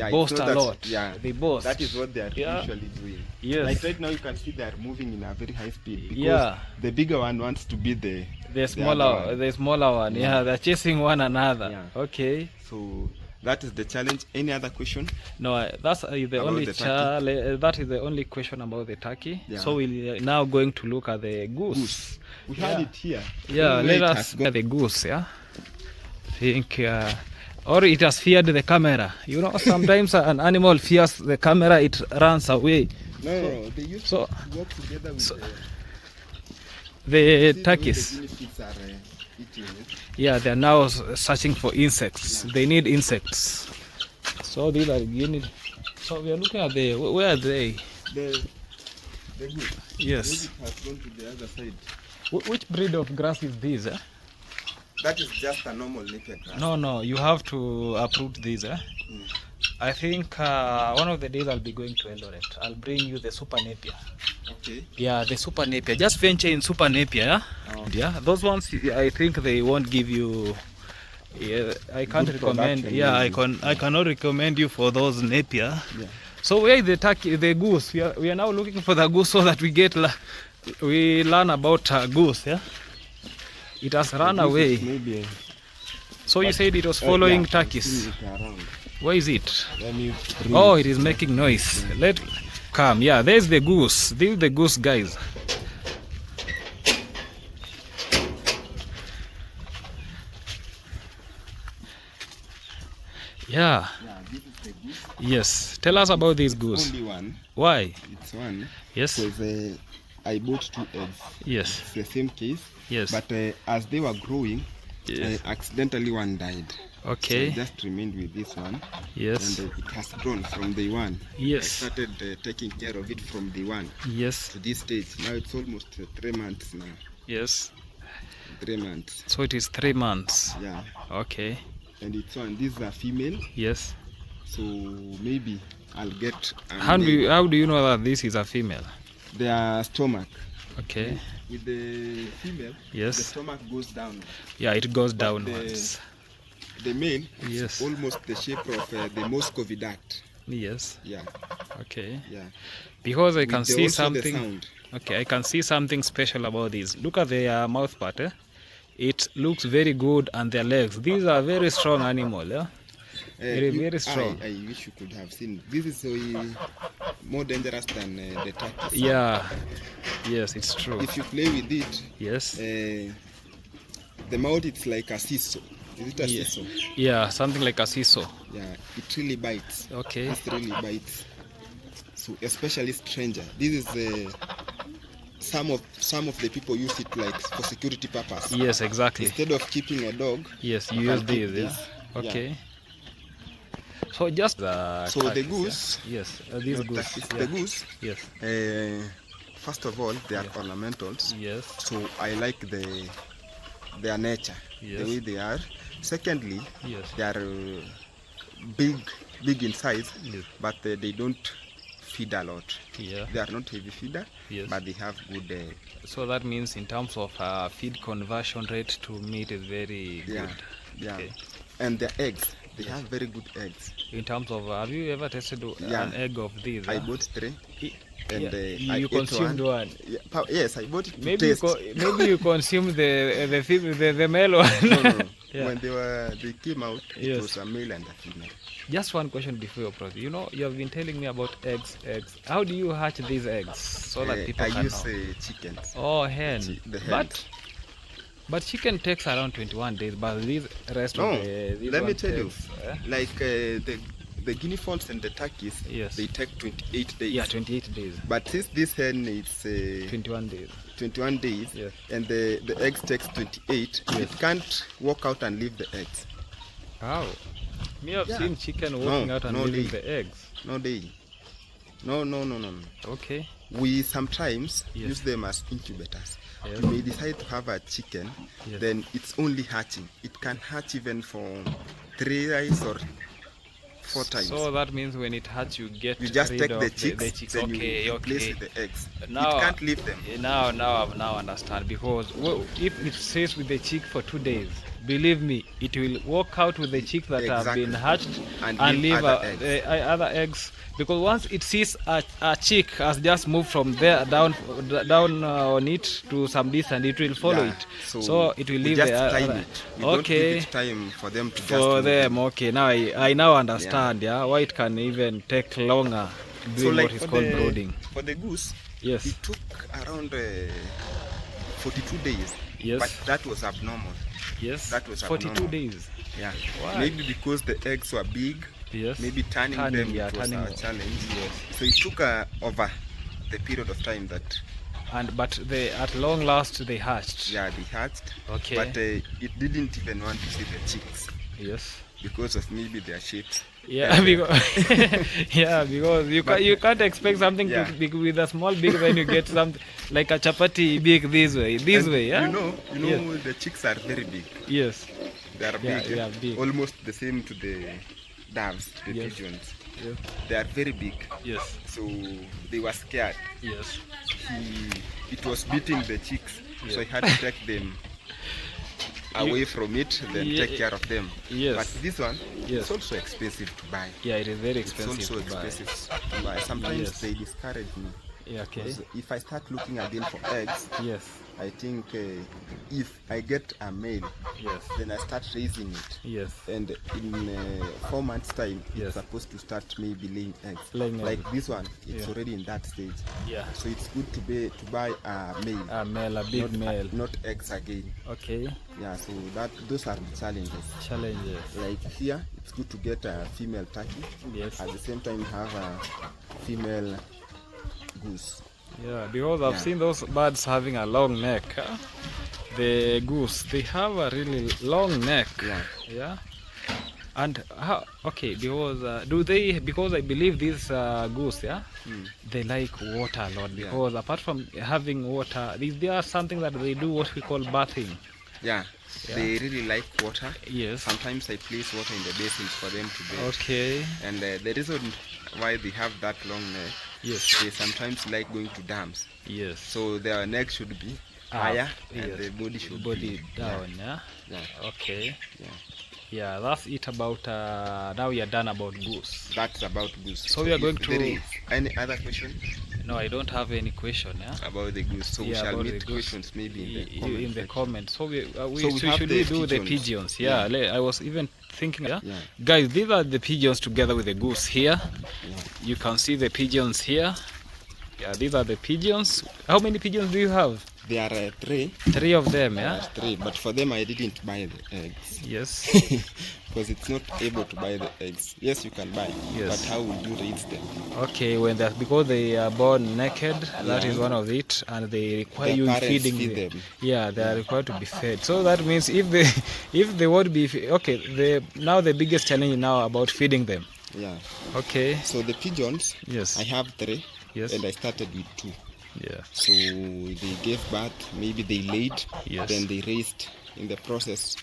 boast a lot. Yeah, they boast. That is what they are usually doing. Yes. Like right now, you can see they are moving in a very high speed because the bigger one wants to be the smaller one. Yeah, they're chasing one another. Yeah. Okay. So that is the challenge. Any other question? No, that's the only that is the only question about the turkey. Yeah. So we're now going to look at the goose. We had it here. Yeah, let us go at the goose. Yeah, I think, or it has feared the camera. You know, sometimes an animal fears the camera, it runs away. No, they used to work together with the turkeys. Yeah, they are now searching for insects. They need insects. So these are guinea. So we are looking at where are they? The goose. Yes. The goose has gone to the other side. Which breed of grass is this? That is just a normal napier grass. No, you have to uproot this. I think one of the days I'll be going to Eldoret. I'll bring you the super napier. Okay. Yeah, the super napier. Just venture in super napier. Yeah, those ones I think they won't give you. Yeah, I can't recommend. Yeah, I cannot recommend you for those napier. Yeah. So where is the turkey, the goose? We are now looking for the goose so that we learn about goose. Yeah, it has run away. So you said it was following turkeys. Where is it? Oh, it is making noise. Let come. Yeah, there's the goose. This is the goose, guys. Yeah. This is the goose. Yes. Tell us about this goose. Only one. Why? It's one. Yes. Because I bought 2 eggs. Yes. It's the same case. Yes. But as they were growing, accidentally one died. Okay. So I just remained with this one. Yes. And it has grown from day one. Yes. I started taking care of it from day one. Yes. To this stage. Now it's almost 3 months now. Yes. 3 months. So it is 3 months. Yeah. Okay. And it's one. This is a female. Yes. So maybe I'll get. How do you know that this is a female? Their stomach. Okay. With the female, yes, the stomach goes down. Yeah, it goes downwards. The male, yes, almost the shape of the Muscovy duct. Yes. Yeah. Okay. Yeah. Because I can see something. Okay, I can see something special about this. Look at their mouth part. It looks very good, and their legs. These are very strong animals. Yeah. Very strong. I wish you could have seen. This is more dangerous than the turkey. Yeah. Yes, it's true. If you play with it, yes, the mouth it's like a seesaw. Is it a seesaw? Yeah, something like a seesaw. Yeah, it really bites. Okay. It really bites. So especially stranger. This is some of the people use it like for security purpose. Yes, exactly. Instead of keeping a dog. Yes, you use this. Yeah. Okay. Yeah. So just the goose. Yeah. Yes, these goose. Yeah. The goose. Yes. First of all, they are ornamentals. Yes. So I like their nature, yes, the way they are. Secondly, yes, they are big in size, yes, but they don't feed a lot. Yeah. They are not heavy feeder, yes, but they have good. So that means in terms of feed conversion rate to meat is very good. Yeah. Okay. And their eggs, they have very good eggs. In terms of, have you ever tested an egg of these? I bought 3. And you consumed one. Yeah, yes, I bought it to maybe taste. Maybe you consumed the male one. No. Yeah. When they came out, yes, it was a male and a female. Just one question before you proceed. You know, you have been telling me about eggs. How do you hatch these eggs so that people can use chickens. Oh, hen. The hens. But chicken takes around 21 days. But these rest of the let me tell you, like the guinea fowls and the turkeys, yes, they take 28 days. Yeah, 28 days. But since this hen it's 21 days. 21 days, yes, and the eggs takes 28, yes, it can't walk out and leave the eggs. How? Me, I've seen chicken walking out and leaving the eggs. No day. No. Okay. We sometimes yes, use them as incubators. Yes. You may decide to have a chicken, yes, then it's only hatching. It can hatch even for 3 days or 4 times. So that means when it hatches, you just take the chicks, then okay, you place with the eggs. Now, it can't leave them. Now I understand, because if it stays with the chick for 2 days, believe me, it will walk out with the chicks that have been hatched and leave other eggs. Because once it sees a chick has just moved from there down on it to some distance, it will follow it. So it will leave the other. Don't give it time for them to Okay, now I now understand. Yeah, why it can even take longer doing what is called brooding. For the goose, yes, it took around 42 days. Yes, but that was abnormal. Yes, that was 42 abnormal. days. Yeah. Why? Maybe because the eggs were big. Yes. Maybe turning them was a challenge. Yes. So it took over the period of time that. But at long last they hatched. Yeah, they hatched. Okay. But it didn't even want to see the chicks. Yes. Because of maybe their shapes. Yeah, because you can't expect something to be with a small beak, then you get something like a chapati beak this way. Yeah. You know, yes, the chicks are very big. Yes. They are big. They are big. Almost the same to the doves, the pigeons. Yes. They are very big. Yes. So they were scared. Yes. It was beating the chicks, so I had to take them away from it, then take care of them. Yes. But this one, it's also expensive to buy. Yeah, it is very expensive. It's also expensive to buy. Sometimes they discourage me. Yeah, okay. If I start looking again for eggs, yes, I think if I get a male, yes, then I start raising it. Yes. And in 4 months' time, it's supposed to start maybe laying eggs. Like this one, it's already in that stage. Yeah. So it's good to buy a male. A male, a big male. Not eggs again. Okay. Yeah. So those are the challenges. Like here, it's good to get a female turkey. Yes. At the same time, have a female goose. Yeah, because I've seen those birds having a long neck. The goose, they have a really long neck. Yeah. And how? Okay, because because I believe these goose, they like water a lot. Because apart from having water, there are something that they do what we call bathing. Yeah. Yeah. They really like water. Yes. Sometimes I place water in the basins for them to bathe. Okay. And the reason why they have that long neck, Yes. they sometimes like going to dams. Yes. So their neck should be higher and yes. the body should body be down. Yeah. Yeah. Okay. Yeah. Yeah, that's it about now we are done about goose. That's about goose. So we are going if there to is any other question No, I don't have any question. Yeah. about the goose, so we Yeah, shall about the meet goose. questions maybe in the comment. comments. So we So we have should the we do the pigeons. pigeons? Yeah. I was even thinking. Yeah? Yeah. Guys, these are the pigeons together with the goose here. Yeah. You can see the pigeons here. Yeah, these are the pigeons. How many pigeons do you have? There are 3. 3 of them. There Yeah. are 3, but for them I didn't buy the eggs. Yes. Because it's not able to buy the eggs. Yes, you can buy, Yes. but how will you raise them? Okay, because they are born naked, that Yeah. is one of it, and they require Their you parents feeding feed them. Yeah, they are required to be fed. So that means if they won't be now the biggest challenge now about feeding them. Yeah. Okay. So the pigeons, Yes. I have 3, Yes. and I started with 2. Yeah. So they gave birth, maybe they laid, Yes. then they raised. In the process,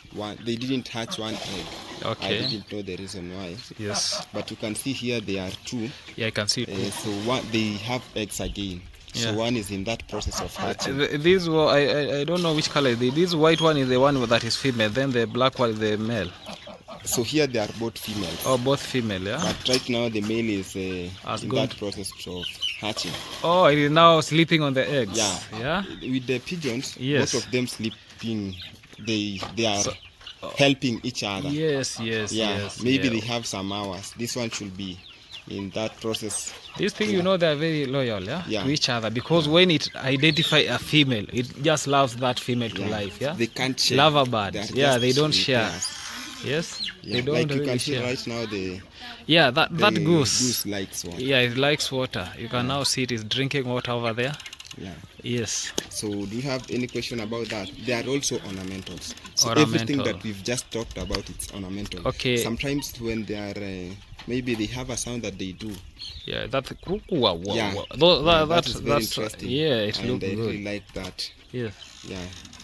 they didn't hatch 1 egg. Okay. I didn't know the reason why. Yes. But you can see here there are 2. Yeah, I can see. So they have eggs again. Yeah. So one is in that process of hatching. These were I don't know which color. This white one is the one that is female. Then the black one is the male. So here they are both females. Oh, both female. Yeah. But right now the male is Has in gone that process of hatching. Oh, it is now sleeping on the eggs. Yeah. Yeah. With the pigeons, Yes. both of them sleeping. They are helping each other. Yes. Yeah. Yes. Maybe yeah. they have some hours. This one should be in that process. This thing, you know, they are very loyal, Yeah. to each other, because when it identify a female, it just loves that female to life, yeah. They can't share. Lover bird, They are yeah. just They don't with share. pairs. Yes, Yeah. they don't Like you really can see share. right now the That goose. Goose likes water. Yeah, it likes water. You can now see it is drinking water over there. Yeah. Yes. So do you have any question about that? They are also ornamentals. So everything Ornamental. that we've just talked about, it's ornamental. Okay. Sometimes when they are maybe they have a sound that they do. Yeah, that's wow. Yeah. That is very that's interesting. yeah, it and looks I good. really like that. Yes. Yeah.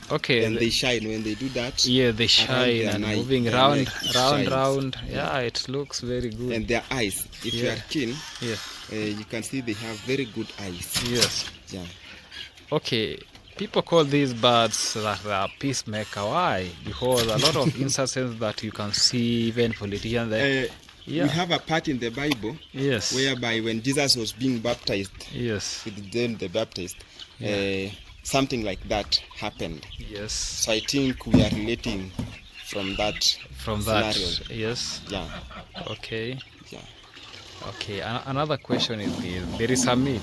Okay. And they shine when they do that. Yeah, they shine their and neck- moving their round, neck shines. round. Yeah, it looks very good. And their eyes, if you Yeah. are keen, Yeah. you can see they have very good eyes. Yes. Yeah. Okay. People call these birds that they are peacemaker. Why? Because a lot of instances that you can see, even politicians. We have a part in the Bible Yes. whereby when Jesus was being baptized, Yes. with John the Baptist, Yeah. something like that happened. Yes. So I think we are relating from that From that. scenario. Yes. Yeah, Okay. yeah. Okay. Another question is this: there is a myth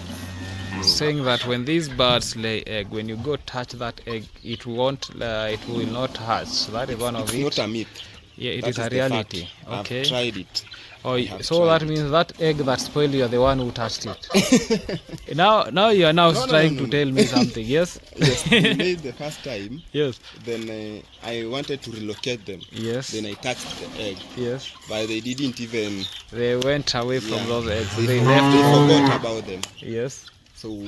saying that when these birds lay egg, when you go touch that egg, it won't. It will not hatch. That is one of It's it. not a myth. Yeah, it That is a the reality. fact. Okay. I've tried it. Oh, have so that tried means that egg that spoiled, you are the one who touched it. now you are now No, trying no. to tell me something. Yes. Yes, we made the first time. Yes. Then I wanted to relocate them. Yes. Then I touched the egg, Yes. but they didn't even. They went away from Yeah. those eggs. They, They they left. forgot about them. Yes. So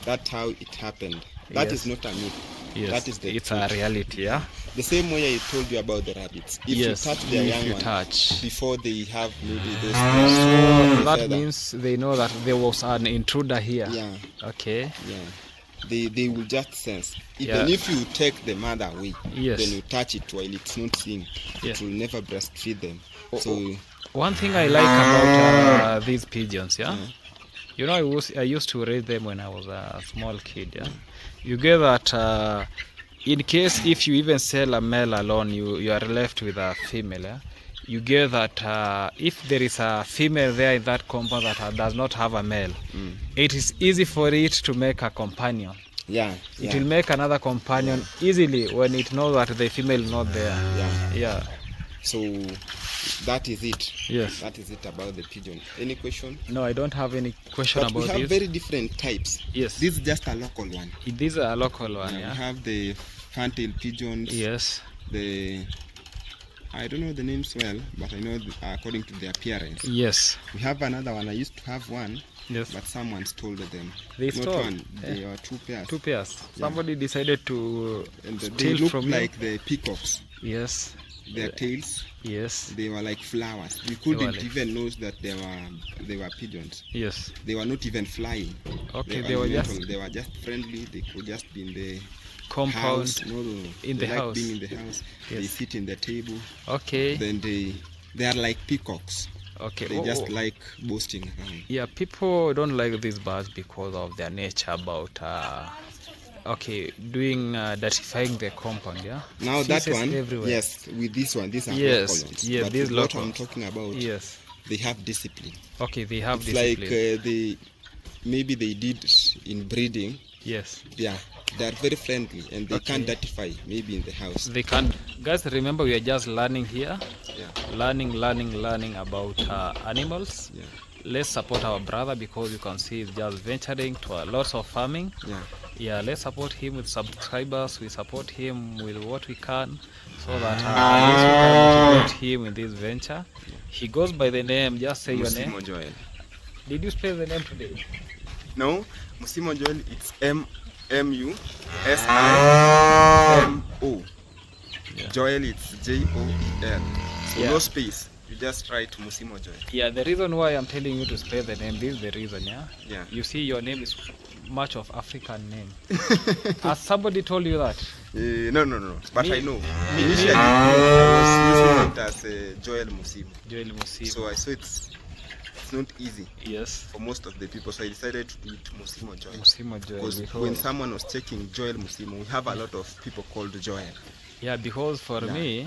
that's how it happened. That Yes. is not a myth. Yes. That is the it's truth. a reality. Yeah. The same way I told you about the rabbits. If Yes, you touch their if young you one touch. before they have maybe those So that feather. means they know that there was an intruder here. Yeah, Okay. yeah. They will just sense. Even Yeah. if you take the mother away, Yes. then you touch it while it's not seeing, Yeah. it will never breastfeed them. Oh, So One thing I like about these pigeons, yeah. You know, I used to raise them when I was a small kid. Yeah. You get that in case if you even sell a male alone, you are left with a female. Yeah? You get that if there is a female there in that compound that does not have a male, it is easy for it to make a companion. yeah, It will make another companion easily when it knows that the female is not there. yeah. Yeah. So that is it. Yes. That is it about the pigeon. Any question? No, I don't have any question But we about have this. very different types. Yes. This is just a local one. This is a local one. We Yeah. have the fantail pigeons. Yes. The I don't know the names well, but I know according to their appearance. Yes. We have another one. I used to have one, Yes. but someone stole them. They Not stole? one. They are two pairs. Two pairs. Yeah. Somebody decided to And they steal looked from you? like the peacocks. Yes. Their tails, Yes. they were like flowers. You were couldn't like- even know that they were pigeons. Yes. They were not even flying. Okay, they were mental. just They were just friendly. They could just be in the compound. house. No. In they the like house. being in the house. They Yes. sit in the table. Okay. Then they are like peacocks. Okay. They just like boasting around. Yeah, people don't like these birds because of their nature about doing dirtifying the compound. Yeah. Now that Feces one, everywhere. yes, with this one, these are Yes, local ones. yeah, but these with what local. I'm talking about, Yes. they have discipline. Okay, they have It's discipline. like maybe they did in breeding. Yes. Yeah, they are very friendly and they Okay. can't dirtify maybe in the house. They can. Guys, remember we are just learning here. Yeah, Learning about animals. yeah, Let's support our brother because you can see he's just venturing to lots of farming. yeah. Yeah, let's support him with subscribers. We support him with what we can, so that at least we can motivate him in this venture. He goes by the name. Just say your name. Musimo Joel. Did you spell the name today? No, Musimo Joel. It's MUSIMO. Yeah. Joel, it's JOEL. So Yeah. no space. You just write Musimo Joel. Yeah, the reason why I'm telling you to spell the name, this is the reason. Yeah. Yeah. You see, your name is much of African name. Has somebody told you that? No. But Me- I know. me- Initially, I was using it as Joel Musimo. Joel Musi. So I saw it's not easy Yes. for most of the people. So I decided to do it Musimo Joel. Musimo Joel. Because Because, when someone was checking Joel Musimo, we have a lot of people called Joel. yeah, because for Yeah. me,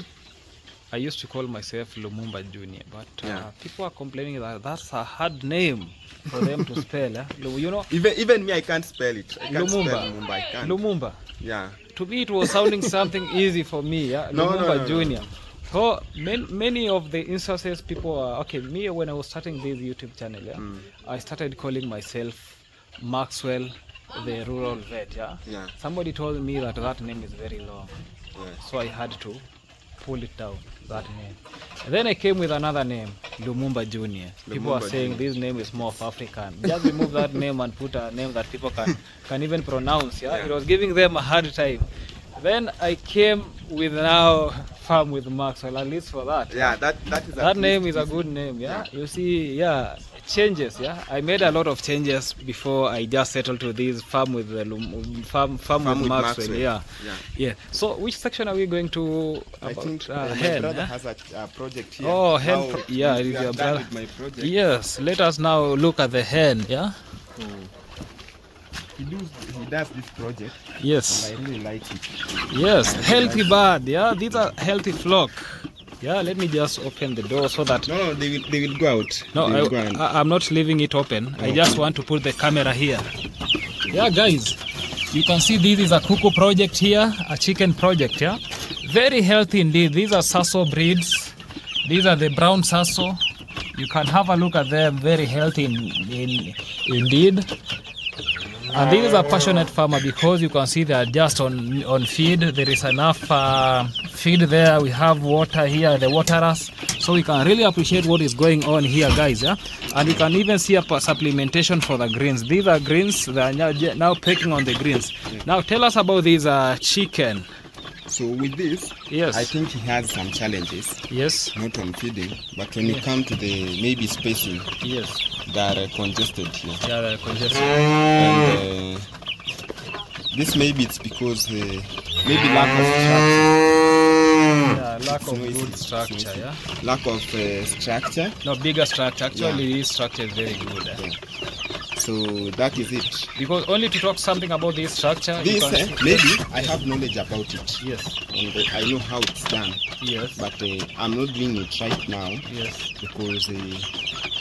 I used to call myself Lumumba Junior, but Yeah. people are complaining that that's a hard name for them to spell. You know, Even me, I can't spell it. I can't Lumumba. spell Lumumba. I can't. Lumumba. Yeah. To me, it was sounding something easy for me. Yeah, No, Lumumba no. Junior. So many of the instances, people are okay. Me, when I was starting this YouTube channel, yeah, I started calling myself Maxwell, the rural vet. Yeah. Yeah. Somebody told me that name is very long, Yes. so I had to pull it down, that name. And then I came with another name, Lumumba Junior. People are Lumumba saying Junior. this name is more of African. Just remove that name and put a name that people can even pronounce. Yeah? Yeah. It was giving them a hard time. Then I came with now Farm with Maxwell, at least for that. Yeah, that is That at name least is a easy. good name, yeah. You see, yeah, changes, yeah. I made a lot of changes before I just settled to this farm with the farm with Maxwell, yeah. Yeah. Yeah. So which section are we going to I about think my hen? brother Yeah? has a project here. Oh, hen Now, yeah, we it is are your done brother. with my project. Yes, let us now look at the hen, yeah? So he does this project. Yes. And I really like it. Yes, healthy bird, yeah. These are healthy flock. Yeah, let me just open the door so that No, they will go out. no, They will go and- I'm not leaving it open. I Okay. just want to put the camera here. Yeah, guys, you can see this is a cuckoo project here, a chicken project, yeah? Very healthy indeed. These are Sasso breeds. These are the brown Sasso. You can have a look at them, very healthy indeed. And this is a passionate farmer because you can see they are just on feed. There is enough feed there. We have water here, the waterers. So we can really appreciate what is going on here, guys. Yeah? And you can even see a supplementation for the greens. These are greens. They are now pecking on the greens. Now tell us about this chicken. So with this, Yes. I think he has some challenges, Yes. not on feeding, but when you come to the maybe spacing, Yes. they are congested here. Yeah, they're congested. And this maybe it's because maybe lack of structure. Yeah, lack of Noisy, good structure. Yeah. Lack of structure. No, bigger structure. Actually, Yeah. this structure is very good. Yeah. So that is it. Because only to talk something about this structure, you This can see- maybe I have knowledge about it, Yes. and I know how it's done, Yes. but I'm not doing it right now Yes. because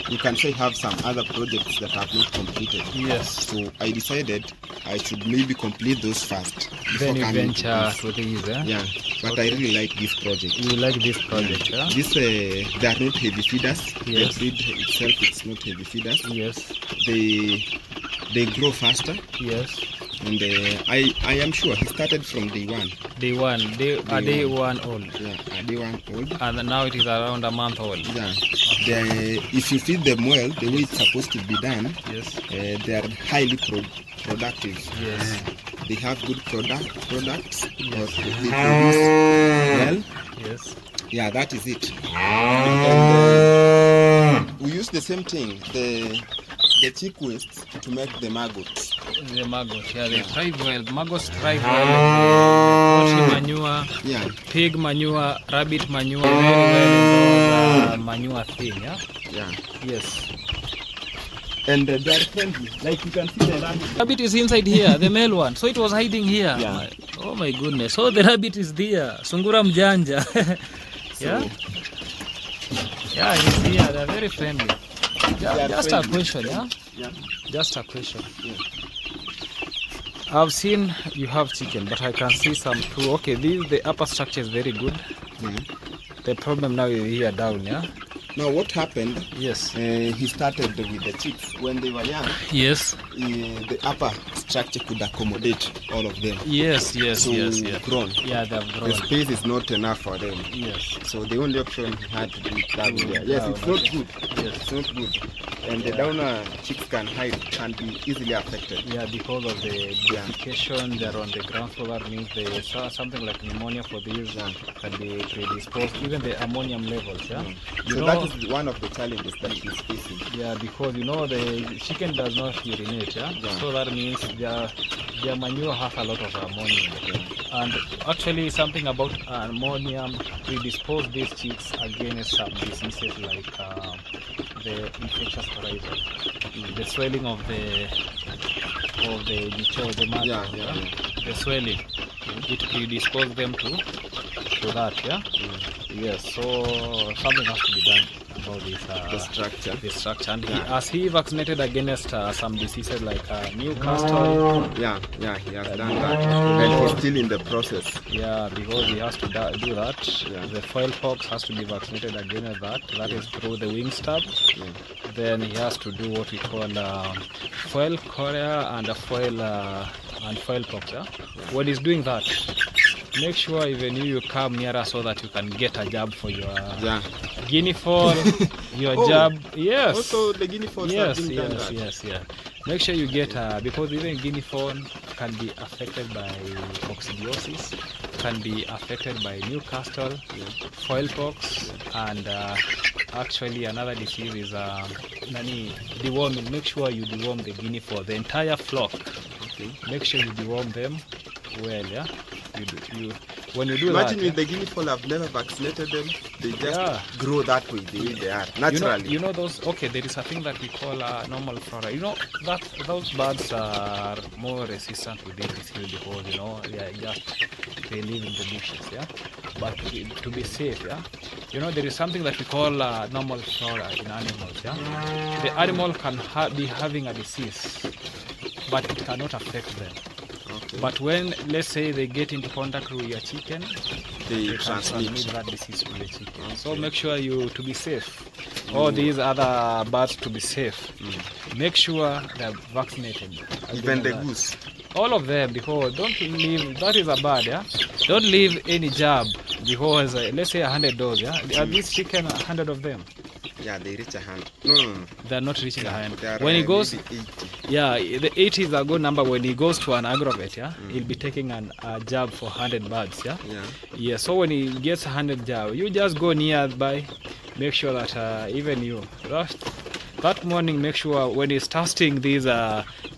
you can say have some other projects that I've not completed. Yes. So I decided I should maybe complete those first before Then you coming to venture this. to these. Eh? Yeah, but I really like this project. You like this project, yeah? This they are not heavy feeders. Yes. The breed itself it's not heavy feeders. Yes. They grow faster Yes. And I am sure he started from day one. Day one. Day one old. Yeah, a day one old. And now it is around a month old. Yeah. If you feed them well, the way it's supposed to be done, Yes. they are highly productive. Yes. They have good products. Yes. Or they produce well. Yes. Yeah, that is it. And we use the same thing, the chick waste to make the maggots. The maggot, yeah, they thrive well. Maggots thrive well. Poultry manure, Yeah. pig manure, rabbit manure, very well in those manure thing, yeah? Yeah. Yes. And they are friendly. Like you can see the rabbit. Rabbit is inside here, the male one. So it was hiding here. Yeah. Oh my goodness. So the rabbit is there. Sungura mjanja. Yeah? Yeah, he's here. They're very friendly. Just friendly. a question, yeah? Yeah. Just a question. Yeah. I've seen you have chicken, but I can see some too. Okay, the upper structure is very good. The problem now is here down, yeah? Now what happened? Yes. He started with the chicks when they were young. Yes. The upper structure could accommodate all of them. Yes. So grown. Yeah, they have The grown. space is not enough for them. Yes. So the only option he had to do is that there. Yes, down, it's not okay. good. Yes. It's not good. And the downer chicks can be easily affected. Yeah, because of the defecation, they're on the ground floor. That means they saw something like pneumonia for these can be predisposed. Even the ammonium levels, yeah. You So know, that is one of the challenges that he's facing. yeah, because you know the chicken does not urinate, yeah. So that means their manure has a lot of ammonium. And actually, something about ammonium predispose these chicks against some diseases like the infectious horizon, the swelling of the mother, the swelling, it predisposes them to that, yeah. Yes, so something has to be done about this The structure. And as he vaccinated against some diseases like Newcastle. Yeah, he has done that. And he's still in the process. Yeah, because he has to do that. Yeah. The foil pox has to be vaccinated against that. That is through the wing stab. Then he has to do what we call foil chorea and a foil pox. Yeah? When he's doing that, make sure even you come nearer so that you can get a jab for your guinea fowl, your jab. Yes. Also, the guinea fowls have been done that. Yes. Make sure you get because even guinea fowl can be affected by coccidiosis, can be affected by Newcastle, foil pox, and actually another disease is deworming. Make sure you deworm the guinea fowl, the entire flock. Okay. Make sure you deworm them well, yeah. When you do Imagine that, with the guinea fowl, I've never vaccinated them. They just grow that way, the way they are naturally. You know those. Okay, there is a thing that we call normal flora. You know that those birds are more resistant to this disease because they live in the bushes, yeah. But to be safe, yeah. There is something that we call normal flora in animals, yeah. The animal can be having a disease, but it cannot affect them. But when, let's say, they get into contact with your chicken, they transmit that disease to the chicken. So make sure to be safe. All these other birds to be safe. Make sure they're vaccinated. Even the goose. All of them, because don't leave, that is a bird, yeah? Don't leave any jab, because let's say 100 doors, yeah? Are these chicken 100 of them? Yeah, they reach 100. No. They're not reaching 100. When When he goes, 80. yeah, the 80 is a good number. When he goes to an agrovet, yeah, he'll be taking a jab for 100 birds, yeah? Yeah, so when he gets 100 jab, you just go nearby, make sure that even you, that morning, make sure when he's testing these,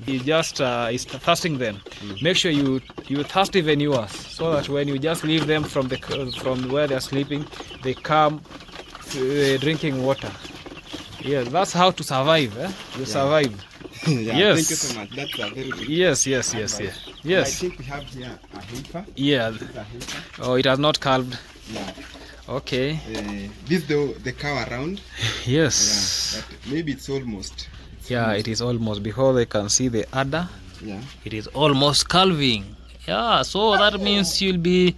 he just is testing them. Make sure you test even yours, so that when you just leave them from where they're sleeping, they come drinking water. Yes, that's how to survive. You survive. Yes. Thank you so much. That's a very good Yes. I think we have here a heifer. Yeah. Oh, it has not calved. Yeah. Okay. This the cow around. Yes. But maybe it's almost. It is almost, because they can see the udder. Yeah. It is almost calving. Yeah. So that means you'll be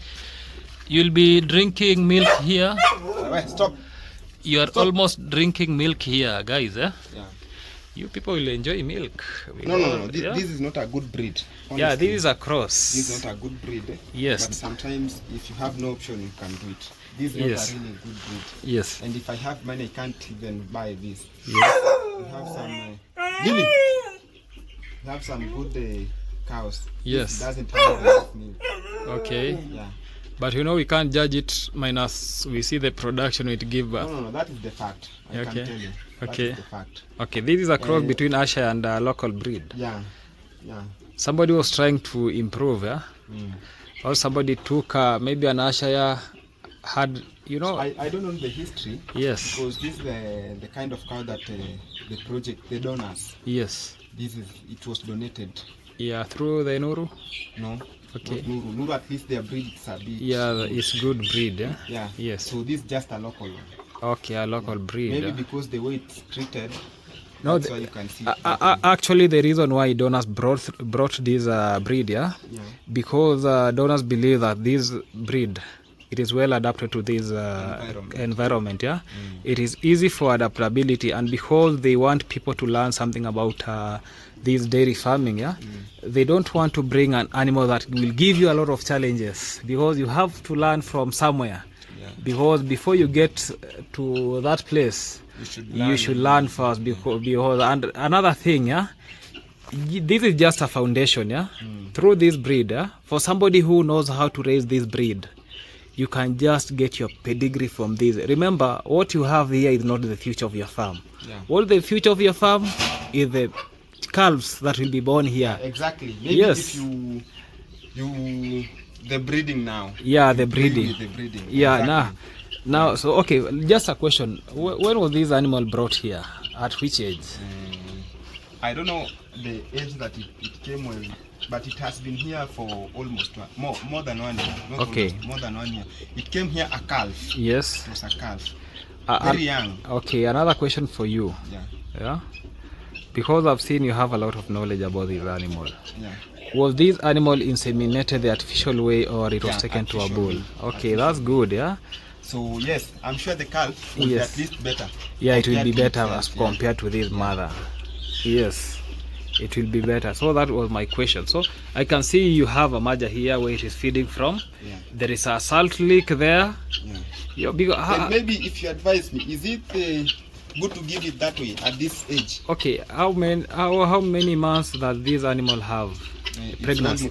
drinking milk here. Stop. You are almost drinking milk here, guys. Yeah. You people will enjoy milk. No. This is not a good breed. Honestly. Yeah, this is a cross. This is not a good breed. Yes. But sometimes if you have no option, you can do it. This is not a really good breed. Yes. And if I have money, I can't even buy this. Yes. We have some Lily. We have some good cows. Yes. It doesn't have enough milk. Okay. Yeah. But you know we can't judge it minus we see the production it give birth. No, that is the fact. I Okay. can tell you. Okay. That is the fact. Okay, this is a cross between Asha and a local breed. Yeah. Somebody was trying to improve, yeah? Or somebody took maybe an Asha had, you know. I don't know the history. Yes. Because this is the kind of cow that the project, the donors. Yes. It was donated. Yeah, through the Nuru? No. Okay. Nuru, at least their breeds are big. Yeah, it's good breed, yeah? Yeah. Yes. So this is just a local one. Okay, a local breed. Maybe because the way it's treated, no, that's why you can see. Actually, the reason why donors brought this breed, yeah, because donors believe that this breed, it is well adapted to this environment, yeah. It is easy for adaptability, and because they want people to learn something about this dairy farming, yeah, they don't want to bring an animal that will give you a lot of challenges, because you have to learn from somewhere. Because before you get to that place, you should learn first. Because and another thing, yeah, this is just a foundation, yeah. Through this breed, yeah, for somebody who knows how to raise this breed, you can just get your pedigree from this. Remember, what you have here is not the future of your farm. What the future of your farm is the calves that will be born here. Exactly. Maybe yes. If you the breeding now. Yeah, the breeding. Yeah, exactly. now. So okay, just a question. When was this animal brought here? At which age? I don't know the age that it came with, but it has been here for almost more than 1 year. Not okay. Almost, more than 1 year. It came here a calf. Yes. It was a calf. Very young. Okay, another question for you. Yeah. Because I've seen you have a lot of knowledge about this animal. Yeah. Was this animal inseminated the artificial way, or it was taken to a bull? Okay, that's good, yeah. So yes, I'm sure the calf will be at least better. Yeah, it will be better as compared to this mother. Yes, it will be better. So that was my question. So I can see you have a major here where it is feeding from. There is a salt lick there. Because, maybe if you advise me, is it good to give it that way at this age? Okay, how many months does this animal have? Pregnancy.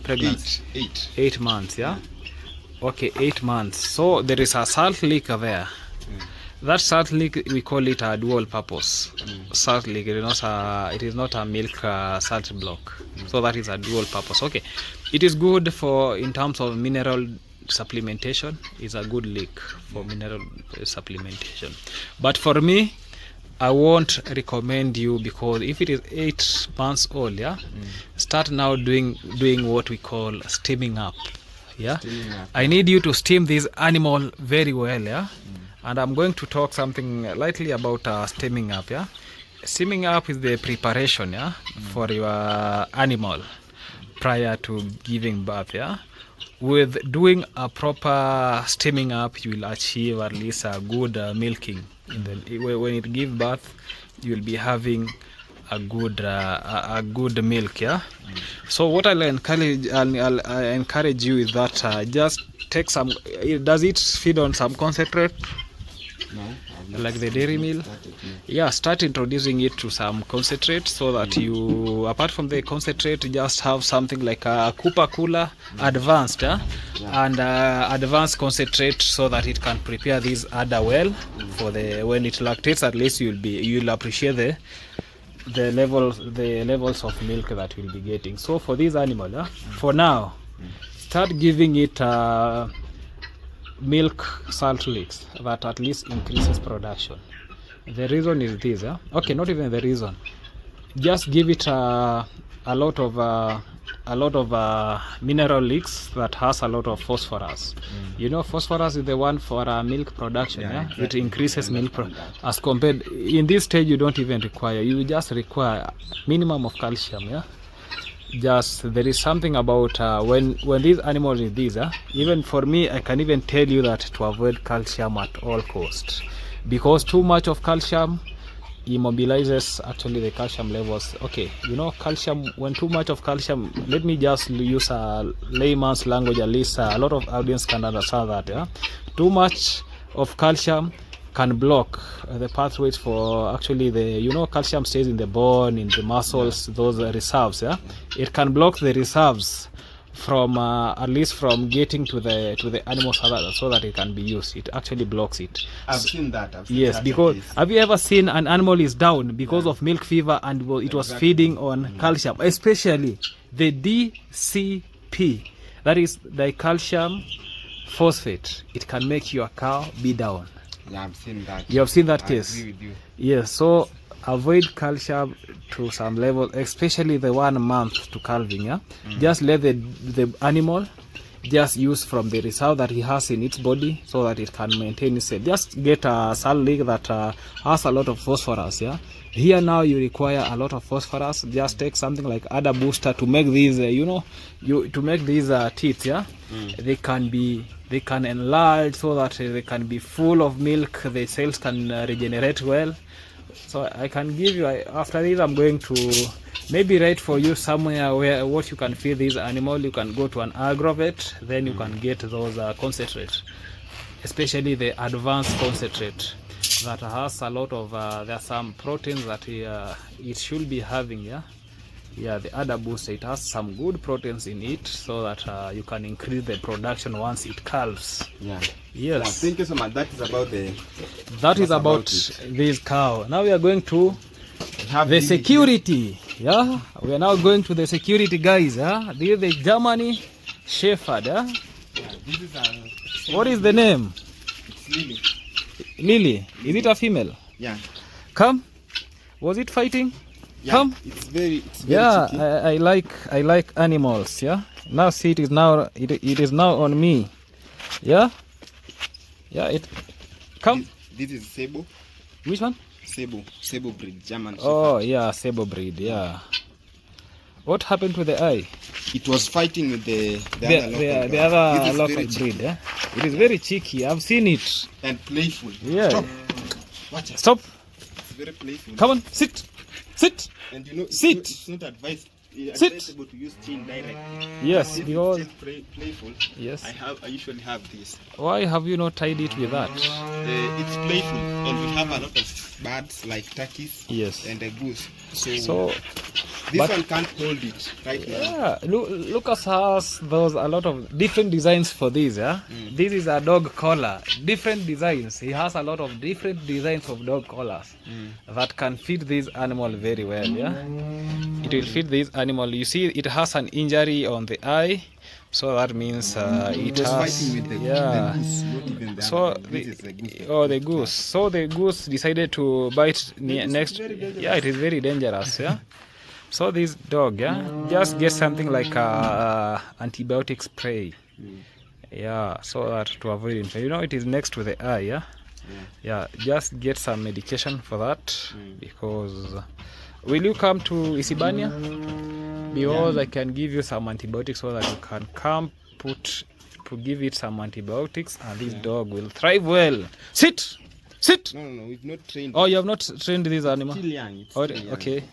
8 months, yeah. Okay, 8 months. So there is a salt lick there. That salt lick, we call it a dual purpose salt lick. It is not a milk salt block. So that is a dual purpose. Okay, it is good for in terms of mineral supplementation. It's a good lick for mineral supplementation. But for me, I won't recommend you, because if it is 8 months old, yeah, start now doing what we call steaming up. Yeah, I need you to steam this animal very well, yeah. And I'm going to talk something lightly about steaming up, yeah. Steaming up is the preparation, yeah, for your animal prior to giving birth, yeah. With doing a proper steaming up, you will achieve at least a good milking. When it gives birth, you will be having a good milk, yeah. So what I'll encourage you is that just take some. Does it feed on some concentrate? No, like the dairy meal? Yeah, start introducing it to some concentrate, so that you, apart from the concentrate, just have something like a Cooper cooler advanced, and advanced concentrate, so that it can prepare this udder well for when it lactates. At least you'll appreciate the levels of milk that you'll be getting. So for this animal, for now, start giving it milk salt licks that at least increases production. The reason is this, okay, not even the reason, just give it a lot of mineral licks that has a lot of phosphorus. You know, phosphorus is the one for milk production. Exactly. It increases milk as compared in this stage. You don't even require, you just require minimum of calcium. Just there is something about when these animals is this, even for me, I can even tell you that to avoid calcium at all costs, because too much of calcium immobilizes actually the calcium levels. Okay, you know, calcium, when too much of calcium, let me just use a layman's language, at least a lot of audience can understand that. Yeah, too much of calcium can block the pathways for actually the, you know, calcium stays in the bone, in the muscles, those reserves. Yeah, it can block the reserves from at least from getting to the animal so that it can be used. It actually blocks it. I've seen that. Yes, because have you ever seen an animal is down because of milk fever and it was feeding on calcium, especially the DCP, that is the calcium phosphate. It can make your cow be down. Yeah, I've seen that. You have seen that I case? agree with you. Yes, so avoid calcium to some level, especially the 1 month to calving. Yeah, just let the animal just use from the reserve that he has in its body so that it can maintain itself. Just get a sal leaf that has a lot of phosphorus. Yeah, here now you require a lot of phosphorus. Just take something like Ada Booster to make these to make these teeth. Yeah, they can enlarge so that they can be full of milk. The cells can regenerate well. So I can give you, after this I'm going to maybe write for you somewhere where what you can feed this animal. You can go to an agrovet, then you can get those concentrate, especially the advanced concentrate that has a lot of there are some proteins that it should be having. Yeah, the Ada Booster, it has some good proteins in it so that you can increase the production once it calves. Yeah. Yes. Yeah, thank you so much. That is about this cow. Now we are going to the security. Yeah, we are now going to the security, guys. Yeah, this is the Germany Shepherd. Yeah. This is What is the name? It's Lily. Lily. Is it a female? Yeah. Come. Was it fighting? Yeah, Come. It's very Yeah, cheeky. I like animals. Yeah. Now see, it is now on me. Yeah. Yeah. It. Come. This is Sebo. Which one? Sebo breed, German Shepherd. Oh yeah, Sebo breed. Yeah. What happened to the eye? It was fighting with the other This is local very breed. cheeky. Yeah. It is very cheeky. I've seen it. And playful. Yeah. Stop. Watch out. Stop. It's very playful. Come on. Sit. Sit. And you know, Sit. It's not Sit. advisable to use chain directly. Yes, If because it's playful. yes. I usually have this. Why have you not tied it with that? It's playful, and we have a lot of birds like turkeys. Yes. And a goose. So This but- one can't hold it right now. yeah, Lucas has a lot of different designs for this. Yeah, this is a dog collar. Different designs. He has a lot of different designs of dog collars that can fit this animal very well. Yeah, it will fit this animal. You see, it has an injury on the eye, so that means it was has. fighting with the goose, not even the So other one. This is the goose. the goose. So the goose decided to bite next. Yeah, it is very dangerous. Yeah. So this dog, yeah, just get something like antibiotic spray. Yeah, so that to avoid infection. You know, it is next to the eye. Yeah. Yeah. Just get some medication for that because. Will you come to Isibania? Because I can give you some antibiotics so that you can come to give it some antibiotics and this dog will thrive well. Sit! No, we've not trained. Oh, you have not trained this animal? Still young. It's Oh, still young. okay.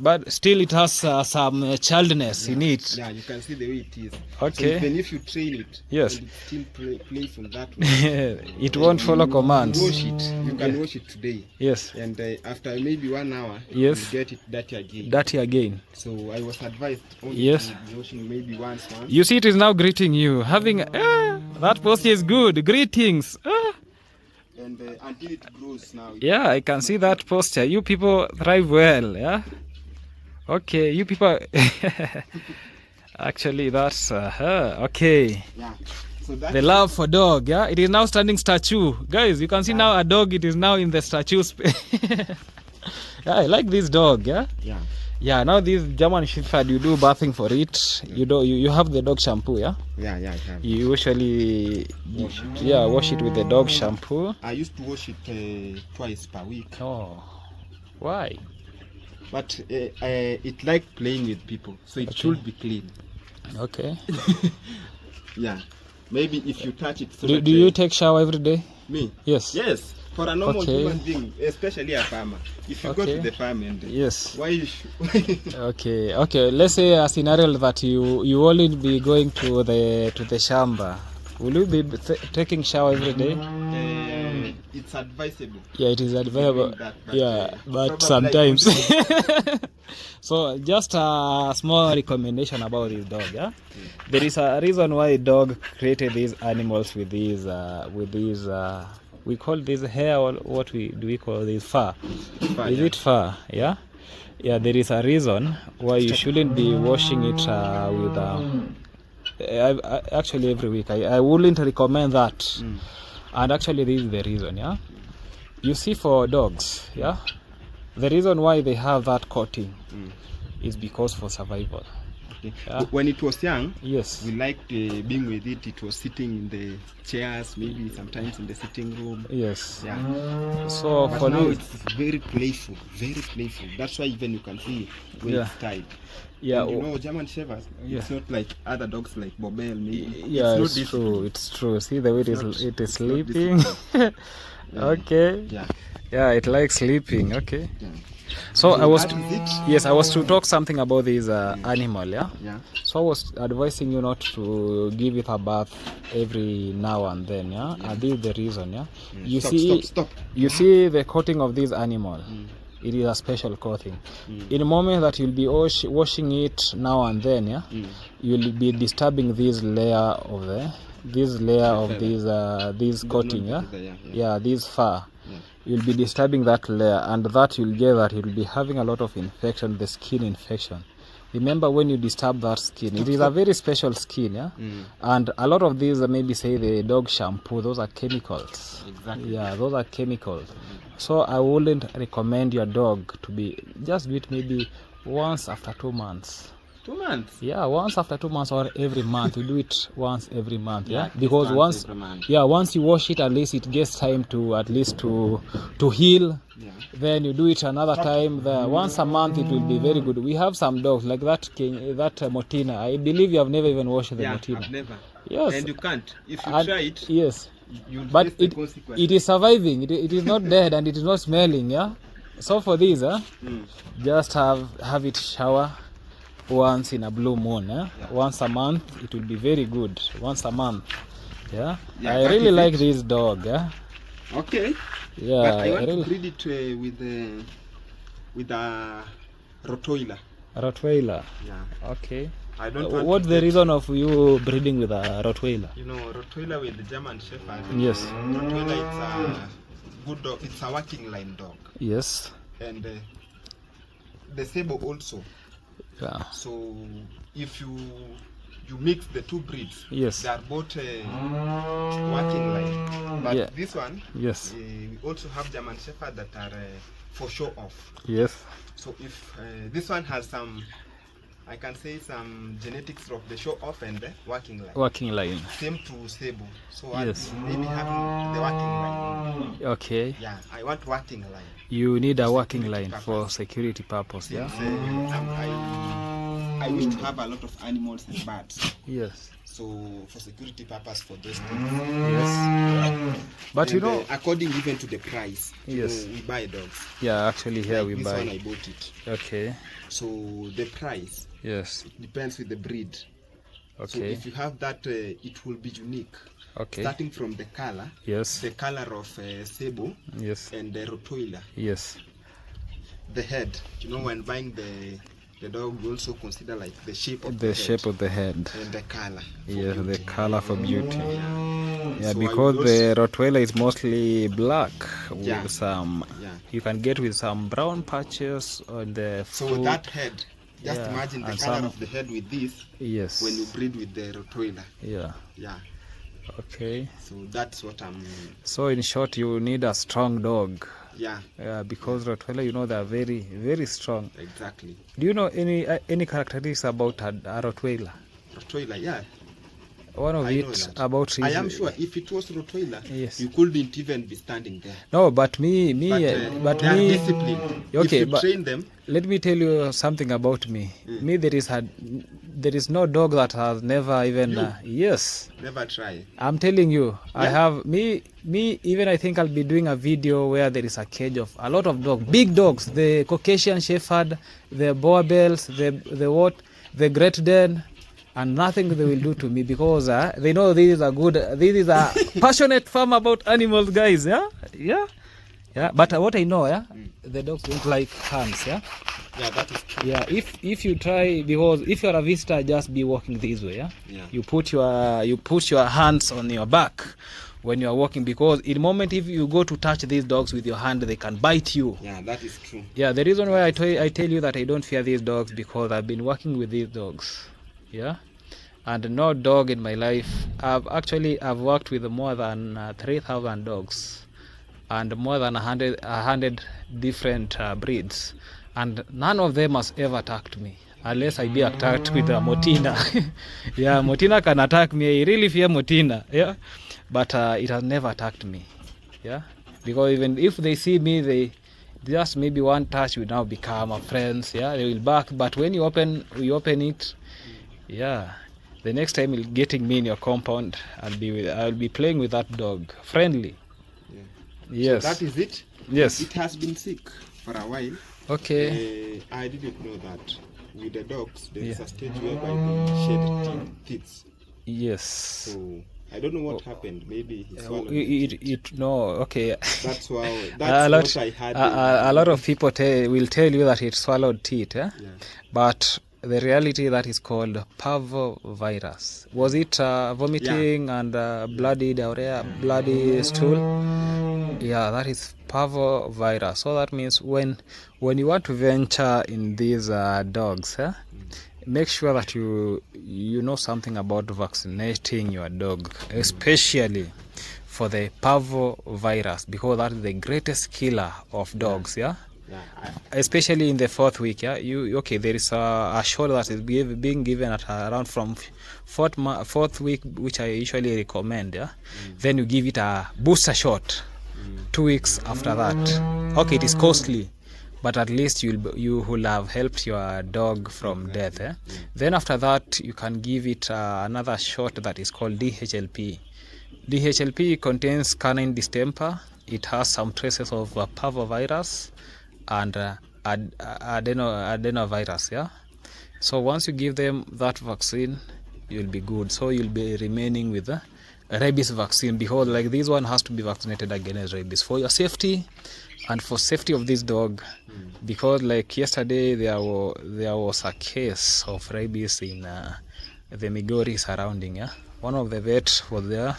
But still it has some childness in it. Yeah, you can see the way it is. Okay. So even if you train it, Yes. and it's still playful that way. It won't follow commands. Wash it. You can wash it today. Yes. And after maybe 1 hour, Yes. you get it dirty again. Dirty again. So I was advised only Yes. to be washing maybe once. You see, it is now greeting you. Having that posture is good. Greetings. And until it grows now. Yeah, I can see that posture. You people thrive well. Yeah. Okay, you people. Actually, that's okay. Yeah. So that The love for dog. Yeah, it is now standing statue. Guys, you can see now a dog. It is now in the statue space. Yeah, I like this dog. Yeah. Yeah. Yeah, now this German Shepherd, you do bathing for it. You have the dog shampoo, yeah? Yeah, I have. You usually wash it with the dog shampoo. I used to wash it twice per week. Oh, why? But it liked playing with people, so it should be clean. Okay. Yeah. Maybe if you touch it. So Do you take shower every day? Me? Yes. Yes. For a normal Okay. human being, especially a farmer, if you go Okay. to the farm and Yes. why you should Okay. Let's say a scenario that you only be going to the shamba. Will you be taking shower every day? it's advisable. Yeah, it is advisable. That, But probably sometimes. like So just a small recommendation about this dog. Yeah, there is a reason why dog created these animals with these we call this hair, or what do we call this, fur? Is it fur? Yeah. Yeah, there is a reason why you shouldn't be washing it with actually every week. I wouldn't recommend that. And actually this is the reason. Yeah, you see, for dogs, yeah, the reason why they have that coating is because for survival. Okay. Yeah. When it was young, Yes. we liked being with it. It was sitting in the chairs, maybe sometimes in the sitting room. Yes. Yeah. So But for now this, it's very playful, very playful. That's why even you can see when Yeah. it's tied. yeah, And you know, German Shepherds, it's not like other dogs like Bobel. Maybe. yeah, it's it's true. It's true. See the way it is not sleeping. Okay. Yeah. Yeah, it likes sleeping. Okay. Yeah. So I was that is it. yes, I was to talk something about this animal. Yeah. Yeah. So I was advising you not to give it a bath every now and then. Yeah. And this is the reason. Yeah. You Stop. You see the coating of this animal. It is a special coating. In the moment that you'll be washing it now and then, yeah, you'll be disturbing this layer of this coating, yeah, this fur. You'll be disturbing that layer, and that you'll get that you'll be having a lot of infection, the skin infection. Remember, when you disturb that skin, it is a very special skin, yeah, and a lot of these, maybe say the dog shampoo, those are chemicals. Exactly. Yeah, those are chemicals. So I wouldn't recommend your dog to be just do it maybe once after 2 months. 2 months. Yeah, once after 2 months or every month. You do it once every month. Yeah, Yeah, because once every month. once you wash it, at least it gets time to at least to heal. Yeah. Then you do it another time. Once a month, it will be very good. We have some dogs like that Motina. I believe you have never even washed the Motina. I've never. Yes. And you can't. If you And- try it, Yes. you'll But face the consequences. it is surviving. It is not dead, and it is not smelling. Yeah. So for this, just have it shower once in a blue moon. Once a month, it will be very good. Once a month. Yeah. Yeah, I that really is like it. this dog. Yeah. Okay. Yeah. But I want really, to breed it with a Rottweiler. Rottweiler. Yeah. Okay. I don't want What's to the get- reason of you breeding with a Rottweiler? You know, Rottweiler with the German Shepherd. Yes. Rottweiler, it's a good dog. It's a working line dog, Yes. and the Sable also. Yeah. So if you mix the two breeds, Yes. they are both working line. But Yeah. this one, Yes. we also have German Shepherd that are for show off. Yes. So if this one has some, I can say some genetics of the show off and the working line. Working line. Same to Sable. So Yes. I maybe having the working line. Okay. Yeah, I want working line. You need a working Security line for security purpose. Yeah. Since I wish to have a lot of animals and birds. Yes. So for security purpose for those things. Yes. But And, you know, according even to the price. Yes. We buy dogs. yeah, actually here Like we this buy. one I bought it. Okay. So the price Yes. depends with the breed. So Okay. if you have that, it will be unique. Okay. Starting from the color, Yes. the color of Sable Yes. and the Rottweiler, Yes. the head. You know, when buying the dog, you also consider like the shape of The head shape of the head. and the color. for Yes, the beauty. color for beauty. Yeah. Yeah, So I because would the Rottweiler is mostly black with Yeah. some. Yeah. You can get with some brown patches on the So foot. that head, just Yeah, imagine the and color some- of the head with this Yes. when you breed with the Rottweiler. Yeah. Yeah. Okay. So that's what I'm. So in short, you need a strong dog. Yeah. Because Rottweiler, you know, they are very, very strong. Exactly. Do you know any characteristics about a Rottweiler? Rottweiler. Yeah. One of I know it that. about his, I am sure if it was Rottweiler, Yes. you couldn't even be standing there. No, but me, But they are disciplined. Okay, if you but train them, let me tell you something about me. Me, there is a there is no dog that has never even yes, Never try. I'm telling you, I Yeah. have me even I think I'll be doing a video where there is a cage of a lot of dogs, big dogs, the Caucasian Shepherd, the Boerbells, the Great Dane, and nothing they will do to me because they know this is a passionate farm about animals, guys. Yeah. But what I know, the dogs don't like hands. Yeah, that is true. Yeah, if you try, because if you're a visitor, just be walking this way. Yeah. You put your hands on your back when you are walking, because in the moment if you go to touch these dogs with your hand, they can bite you. Yeah, that is true. Yeah, the reason why I tell you that I don't fear these dogs, because I've been working with these dogs. Yeah, and no dog in my life. I've worked with more than 3,000 dogs and more than 100 different breeds, and none of them has ever attacked me unless I be attacked with a Motina. Yeah, Motina can attack me. I really fear Motina. Yeah, but it has never attacked me. Yeah, because even if they see me, they just maybe one touch will now become a friends. Yeah, they will bark, but when you open it, yeah, the next time you're getting me in your compound, I'll be playing with that dog, friendly. Yeah. Yes. So that is it. Yes. It has been sick for a while. Okay. I didn't know that with the dogs there is Yeah. a stage whereby they shed teeth. Yes. So I don't know what happened. Maybe he swallowed No. Okay. That's why. a That's lot. what I had. A lot of people will tell you that it swallowed teeth. Yeah. But the reality that is called parvovirus. Was it vomiting and bloody diarrhea, bloody stool? Yeah, that is parvovirus. So that means when you want to venture in these dogs, make sure that you know something about vaccinating your dog, especially for the parvovirus, because that is the greatest killer of dogs. Yeah. Especially in the 4th week. Yeah, there is a shot that is being given at around from 4th week, which I usually recommend. Yeah, then you give it a booster shot 2 weeks after that. Okay, it is costly, but at least you will have helped your dog from death. Then after that, you can give it another shot that is called DHLP. DHLP contains canine distemper. It has some traces of parvovirus and adenovirus. Yeah, so once you give them that vaccine, you'll be good. So you'll be remaining with the rabies vaccine, because like this one has to be vaccinated against rabies for your safety and for safety of this dog. Because like yesterday there was a case of rabies in the Migori surrounding. Yeah, one of the vets was there,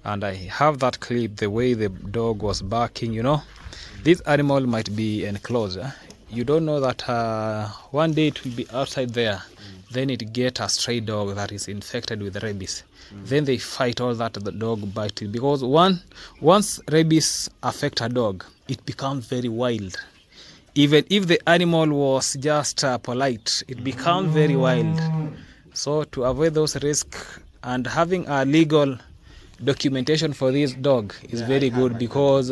and I have that clip, the way the dog was barking. This animal might be enclosed. You don't know that one day it will be outside there. Then it get a stray dog that is infected with rabies. Then they fight all that, the dog bites it. Because once rabies affect a dog, it becomes very wild. Even if the animal was just polite, it becomes very wild. So to avoid those risks, and having a legal documentation for this dog is very good, because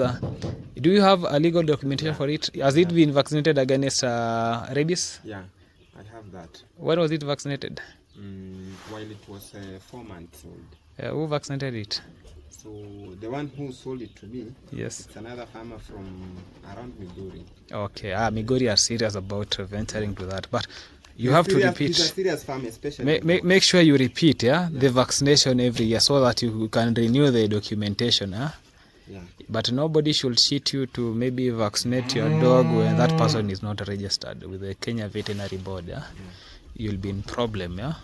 do you have a legal documentation for it? Has it been vaccinated against rabies? Yeah, I have that. When was it vaccinated? While it was 4 months old. Who vaccinated it? So the one who sold it to me, yes, it's another farmer from around Migori. Okay, Migori are serious about venturing to that, but you have to repeat. It's a serious farm, especially. Make sure you repeat, the vaccination every year, so that you can renew the documentation. Yeah. But nobody should cheat you to maybe vaccinate your dog when that person is not registered with the Kenya Veterinary Board. Yeah. You'll be in problem. Yeah.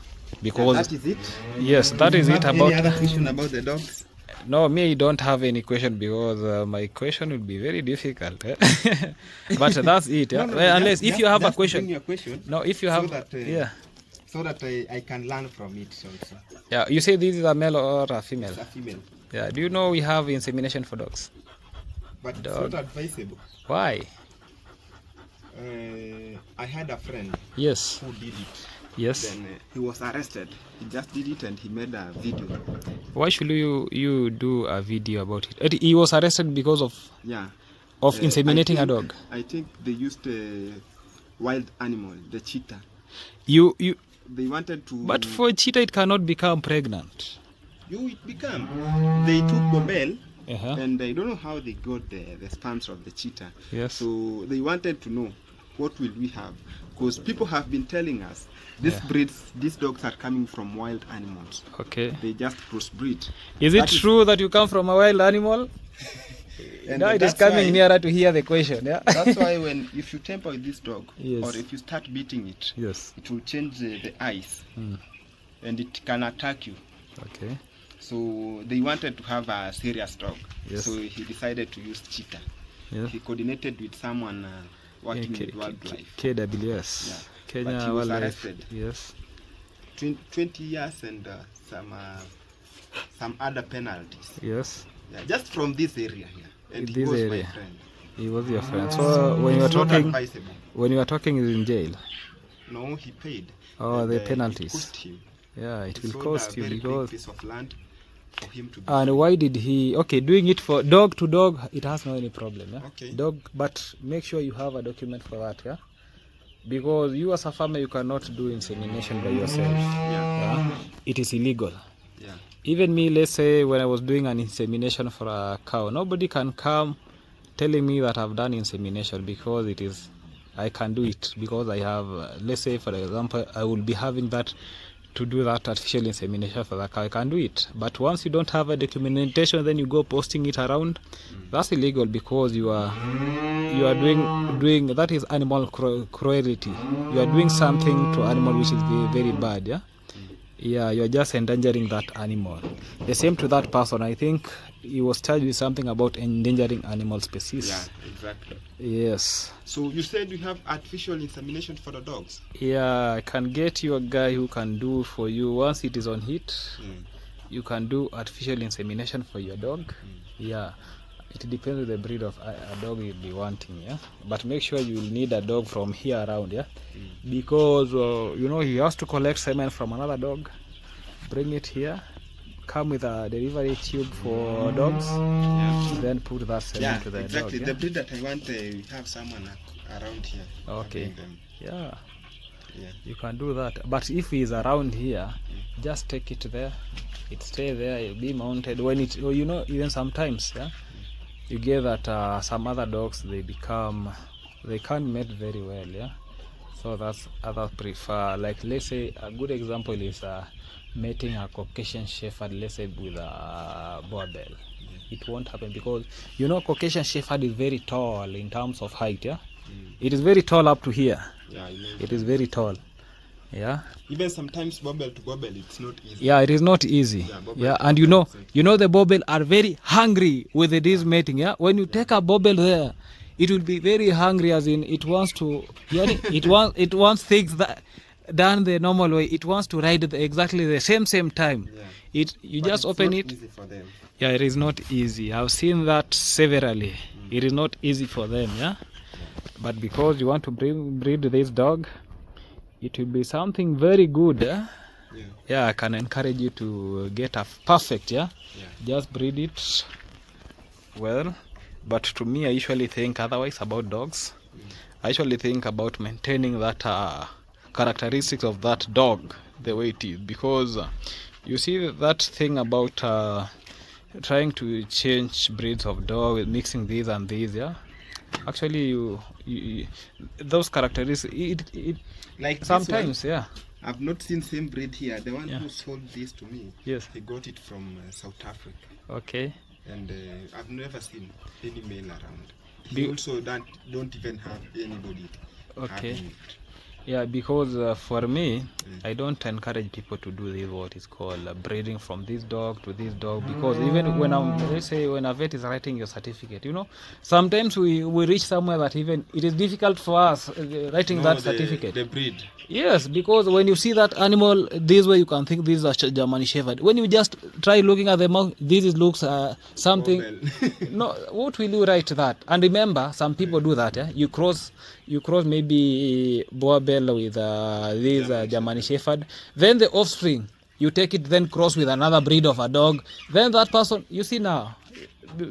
Because that is it. Yes, that is it. About any other question about the dogs? No, me, I don't have any question, because my question will be very difficult. But that's it. Yeah? No, unless if you have a question. Bring your question. No, if you have. So that, so that I can learn from it also. Yeah, you say this is a male or a female? It's a female. Yeah, do you know we have insemination for dogs? But it's not advisable. Why? I had a friend. Yes. Who did it. Yes. Then he was arrested. He just did it and he made a video. Why should you do a video about it? He was arrested because of inseminating a dog. I think they used a wild animal, the cheetah. they wanted to. But for cheetah, it cannot become pregnant. It became. They took Bobel, Uh-huh. and I don't know how they got the sperms of the cheetah. Yes. So they wanted to know what will we have, because people have been telling us these dogs are coming from wild animals. Okay. They just crossbreed. Is it true that you come from a wild animal? And now it is coming nearer to hear the question. Yeah. That's why if you tamper with this dog, Yes. or if you start beating it, Yes. it will change the eyes, and it can attack you. Okay. So they wanted to have a serious dog. Yes. So he decided to use cheetah. Yeah. He coordinated with someone working with wildlife. KWS. Yeah. Kenya But he was Wildlife. arrested. Yes. 20 years and some other penalties. Yes. Yeah, just from this area here. And he This was area. my friend. He was your friend. So when you were It's not talking, advisable. when you were talking, is in jail. No, he paid. Oh, And, the It penalties. cost him. Yeah, it He will sold cost a you very big because. piece of land for him to be And free. why did he? Okay, doing it for dog to dog, it has no any problem. Yeah? Okay. Dog, but make sure you have a document for that. Yeah. Because you as a farmer, you cannot do insemination by yourself. Yeah. It is illegal. Yeah. Even me, let's say when I was doing an insemination for a cow, nobody can come telling me that I've done insemination because it is, I can do it because I have, let's say for example, I will be having that to do that artificial insemination for the cow. I can do it. But once you don't have a documentation, then you go posting it around. That's illegal because you are doing that is animal cruelty. You are doing something to animal which is very, very bad. Yeah. Yeah, you are just endangering that animal. The same to that person. I think he was charged with something about endangering animal species. Yeah, exactly. Yes. So you said you have artificial insemination for the dogs? Yeah, I can get you a guy who can do for you. Once it is on heat, you can do artificial insemination for your dog. Yeah. It depends on the breed of a dog you'll be wanting, yeah. But make sure you will need a dog from here around, yeah, because he has to collect semen from another dog, bring it here, come with a delivery tube for dogs, then put that semen to the exactly. dog. The breed that I want, we have someone around here. Okay. Them. Yeah, Yeah. you can do that. But if he is around here, just take it there. It stay there. It'll be mounted when it. Even sometimes, yeah. You get that some other dogs they can't mate very well, yeah. So that's others prefer. Like let's say a good example is mating a Caucasian Shepherd, let's say with a Boabel. It won't happen because Caucasian Shepherd is very tall in terms of height, yeah. It is very tall up to here. Yeah, it is very tall. Yeah. Even sometimes bobble to bobble, it's not easy. Yeah, it is not easy. Yeah, and the bobble are very hungry with this mating. Yeah, when you take a bobble there, it will be very hungry, as in it wants to. Yeah, it wants things that done the normal way. It wants to ride exactly the same time. Yeah. You just open it. Easy for them. Yeah, it is not easy. I've seen that severally. It is not easy for them. Yeah, but because you want to breed this dog, it will be something very good. Yeah, I can encourage you to get a perfect. Just breed it well. But to me, I usually think otherwise about dogs. I usually think about maintaining that characteristics of that dog the way it is, because you see that thing about trying to change breeds of dog, mixing these and these. Yeah, actually you those characteristics like sometimes one, I've not seen same breed here. The one Yeah. who sold this to me, Yes. he got it from South Africa, Okay. and I've never seen any male around. He also don't even have anybody Okay. having it. Yeah, because for me, I don't encourage people to do this, what is called breeding from this dog to this dog, because even when let's say when a vet is writing your certificate, sometimes we reach somewhere that even it is difficult for us writing that certificate. The breed. Yes, because when you see that animal this way, you can think this is a German Shepherd. When you just try looking at the mouth, looks something. No, what will you write that? And remember, some people do that. Yeah, you cross maybe Boabel with this German Shepherd. Then the offspring, you take it, then cross with another breed of a dog. Then that person, you see now,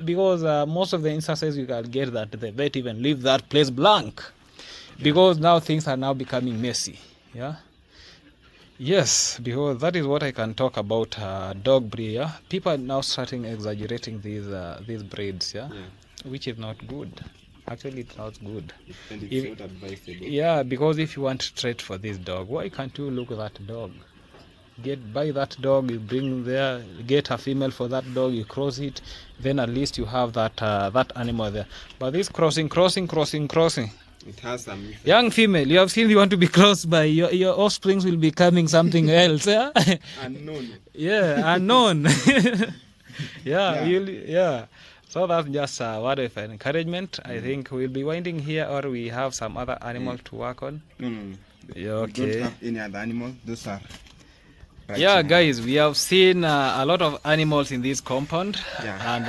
because most of the instances you can get that the vet even leave that place blank. Because now things are now becoming messy. Yeah, Yes, because that is what I can talk about dog breed. Yeah? People are now starting exaggerating these breeds, yeah? Which is not good. Actually, it's not good. And it's If, not advisable. yeah, because if you want trait for this dog, why can't you look at that dog? Buy that dog, you bring there, get a female for that dog, you cross it, then at least you have that animal there. But this crossing. It has some effect. Young female, you have seen you want to be crossed by your offsprings will be coming something else. Yeah? Unknown. Yeah, unknown. Yeah. Yeah. So that's just a word of encouragement. I think we'll be winding here, or we have some other animal to work on. No. Yeah, We okay. don't have any other animal. Those are right Yeah, now. guys, we have seen a lot of animals in this compound, Yeah. and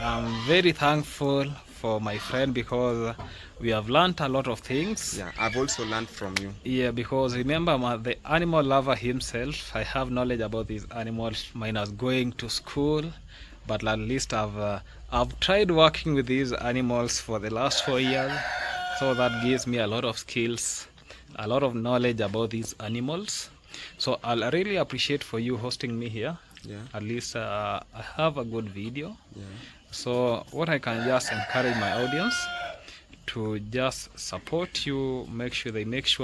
I'm very thankful for my friend because we have learned a lot of things. Yeah, I've also learned from you. Yeah, because remember, the animal lover himself, I have knowledge about these animals minus going to school, but at least I've tried working with these animals for the last 4 years, so that gives me a lot of skills, a lot of knowledge about these animals. So I'll really appreciate for you hosting me here. Yeah. At least I have a good video. Yeah. So what I can just encourage my audience to just support you, make sure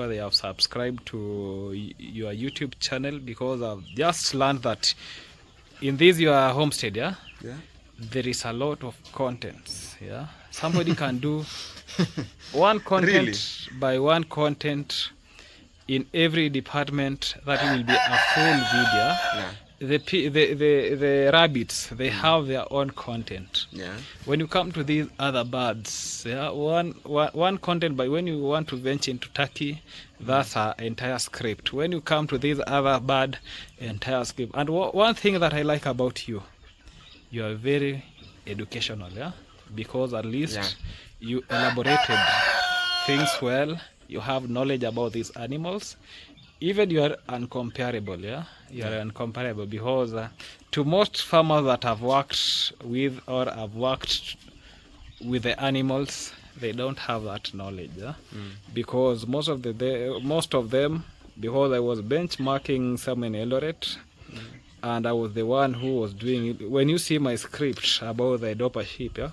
they have subscribed to your YouTube channel, because I've just learned that in this your homestead, yeah, Yeah. there is a lot of contents. Yeah, somebody can do one content Really? by one content in every department. That will be a full video. Yeah. The rabbits, they have their own content. Yeah. When you come to these other birds, yeah, one content. But when you want to venture into turkey, that's an entire script. When you come to this other bird, entire script. And one thing that I like about you, you are very educational, yeah, because at least Yeah. you elaborated things well. You have knowledge about these animals. Even you are uncomparable, yeah? You are uncomparable because to most farmers that have worked with or have worked with the animals, they don't have that knowledge, yeah? Because most of them, because I was benchmarking some in Eldoret, and I was the one who was doing it. When you see my script about the doper sheep, yeah?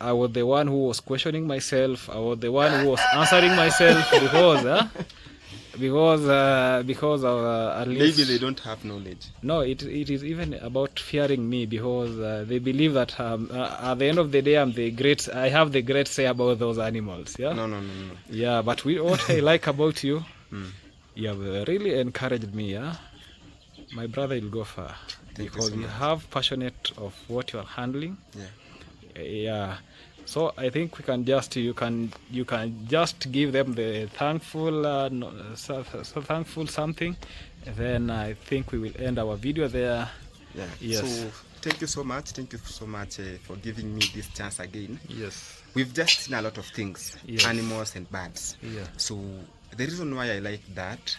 I was the one who was questioning myself. I was the one who was answering myself because of at least Maybe they don't have knowledge. no, it is even about fearing me, because they believe that at the end of the day I have the great say about those animals, yeah. No. Yeah, but what I like about you, you have really encouraged me, yeah. My brother will go far because so you much. have passionate of what you are handling. Yeah. Yeah, so I think we can just you can just give them the thankful thankful something, and then I think we will end our video there. Yeah. Yes. So thank you so much for giving me this chance again. Yes. We've just seen a lot of things, Yes. animals and birds. Yeah. So the reason why I like that,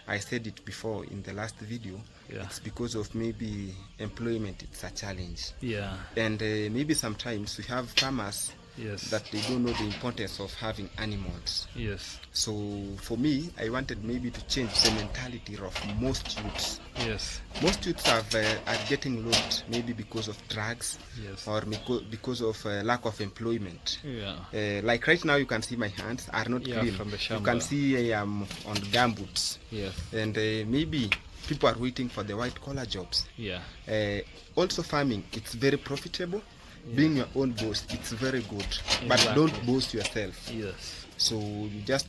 I said it before in the last video, Yeah. it's because of maybe employment, it's a challenge. Yeah. And maybe sometimes we have farmers Yes. that they don't know the importance of having animals. Yes. So for me, I wanted maybe to change the mentality of most youths. Yes. Most youths are getting lost maybe because of drugs, Yes. or because of lack of employment. Yeah. Like right now, you can see my hands are not Yeah, clean. from the You shamba. can see I am on gumboots, Yes. and maybe people are waiting for the white collar jobs. Yeah. Also, farming, it's very profitable. Being your own boss, it's very good, but Exactly. don't boast yourself. Yes. So you just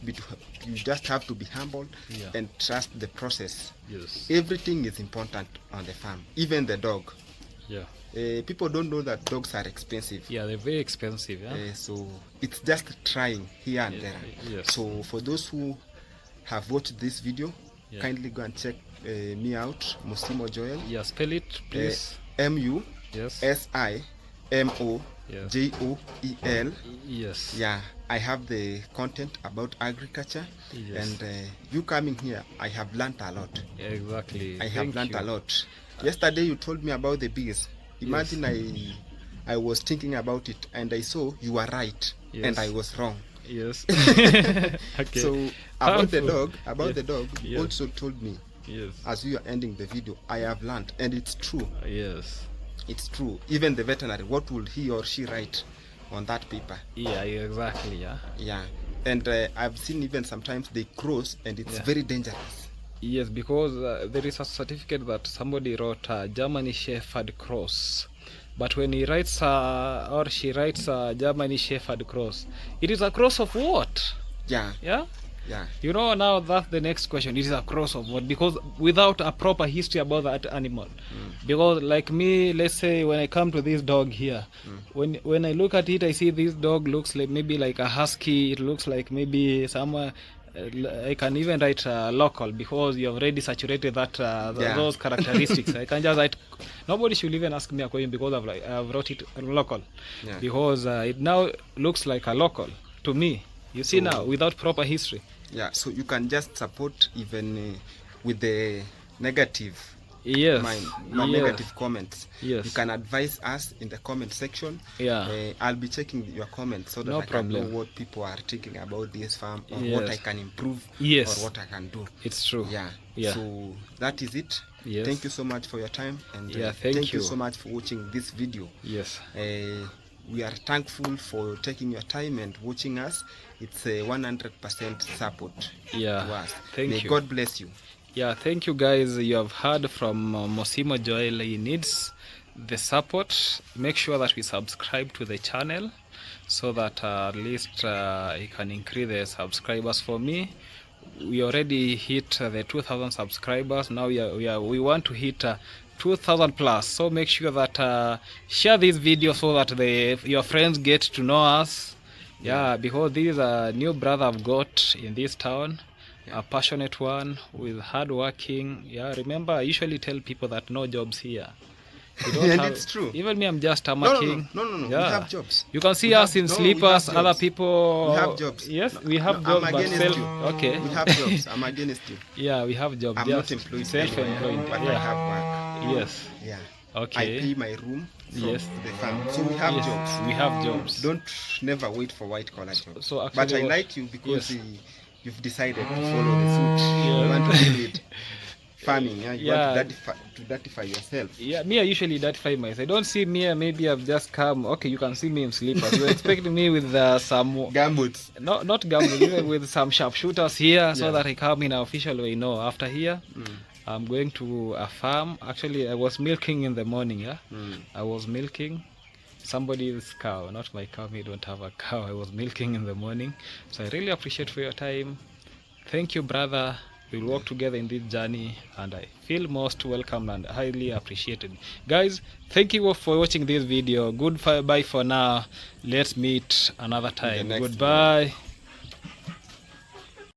have to be humble, Yeah. and trust the process. Yes. Everything is important on the farm, even the dog. Yeah. People don't know that dogs are expensive. Yeah, they're very expensive. Yeah. So it's just trying here and there. Yes. So for those who have watched this video, Yeah. kindly go and check me out, Musimo Joel. Yeah. Spell it, please. Yes. MUSIMOJOEL. Yes. Yeah, I have the content about agriculture, Yes. and you coming here, I have learnt a lot. Exactly. I have Thank learnt you. a lot. Yesterday you told me about the bees. Imagine I was thinking about it, and I saw you were right, Yes. and I was wrong. Yes. Okay. So About the Yes. dog, Yes. also told me, Yes. as we are ending the video, I have learned, and it's true. Yes. It's true. Even the veterinary, what will he or she write on that paper? Yeah, exactly. Yeah. Yeah. And I've seen even sometimes they cross, and it's Yeah. very dangerous. Yes, because there is a certificate that somebody wrote Germany Shepherd Cross. But when he writes or she writes Germany Shepherd Cross, it is a cross of what? Yeah. Yeah? Yeah. You know, now that's the next question. It is a cross of what? Because without a proper history about that animal. Because like me, let's say when I come to this dog here, when I look at it, I see this dog looks like maybe like a husky. It looks like maybe somewhere. I can even write local because you have already saturated that Yeah. those characteristics. I can just write. Nobody should even ask me a question because I've wrote it local. Yeah. Because it now looks like a local to me. You see So- now without proper history. Yeah. So you can just support even with the negative Yes. my yes. negative comments. Yes. You can advise us in the comment section. Yeah. I'll be checking your comments so that No I can problem. know what people are thinking about this farm, or Yes. what I can improve, Yes. or what I can do. It's true. Yeah. Yeah. So that is it. Yes. Thank you so much for your time, and Yeah, thank you you. so much for watching this video. Yes. We are thankful for taking your time and watching us. It's a 100% support Yeah. to us. Thank May you. God bless you. Yeah, thank you guys. You have heard from Mosimo Joel. He needs the support. Make sure that we subscribe to the channel so that at least he can increase the subscribers. For me, we already hit the 2,000 subscribers. Now we want to hit 2,000 plus. So make sure that share this video so that your friends get to know us. Yeah, because this is a new brother I've got in this town. A passionate one with hard working. Yeah, remember I usually tell people that no jobs here. We don't And have, it's true. even me, I'm just No, tamaking. no. Yeah. We have jobs. You can see We us have- in no, we sleepers. have Other jobs. people. We have jobs. Yes, No, we have no, jobs. I'm But against you. okay. We have jobs. I'm against you. Yeah, we have jobs. I'm just not employed, self-employed. anywhere, but I Yeah. have work. Yes. Yeah. Okay. I pay my room from Yes. the farm. So we have Yes, jobs. we have jobs. Don't never wait for white collar jobs. So but actually I what- like you because Yes. you've decided to follow the suit. Yeah. You want to deal with farming. Yeah? You Yeah. want to datify yourself. Yeah, me I usually identify myself. Don't see me. Maybe I've just come. Okay, you can see me in sleepers. You expect me with some Gumboots. not gambling, even with some sharpshooters here, so Yeah. that I come in an official way. No, after here, I'm going to a farm. Actually, I was milking in the morning. Yeah, I was milking somebody's cow, not my cow. We don't have a cow. I was milking in the morning. So I really appreciate for your time. Thank you, brother. We'll work together in this journey, and I feel most welcome and highly appreciated. Guys, thank you for watching this video. Goodbye for now. Let's meet another time. next Goodbye.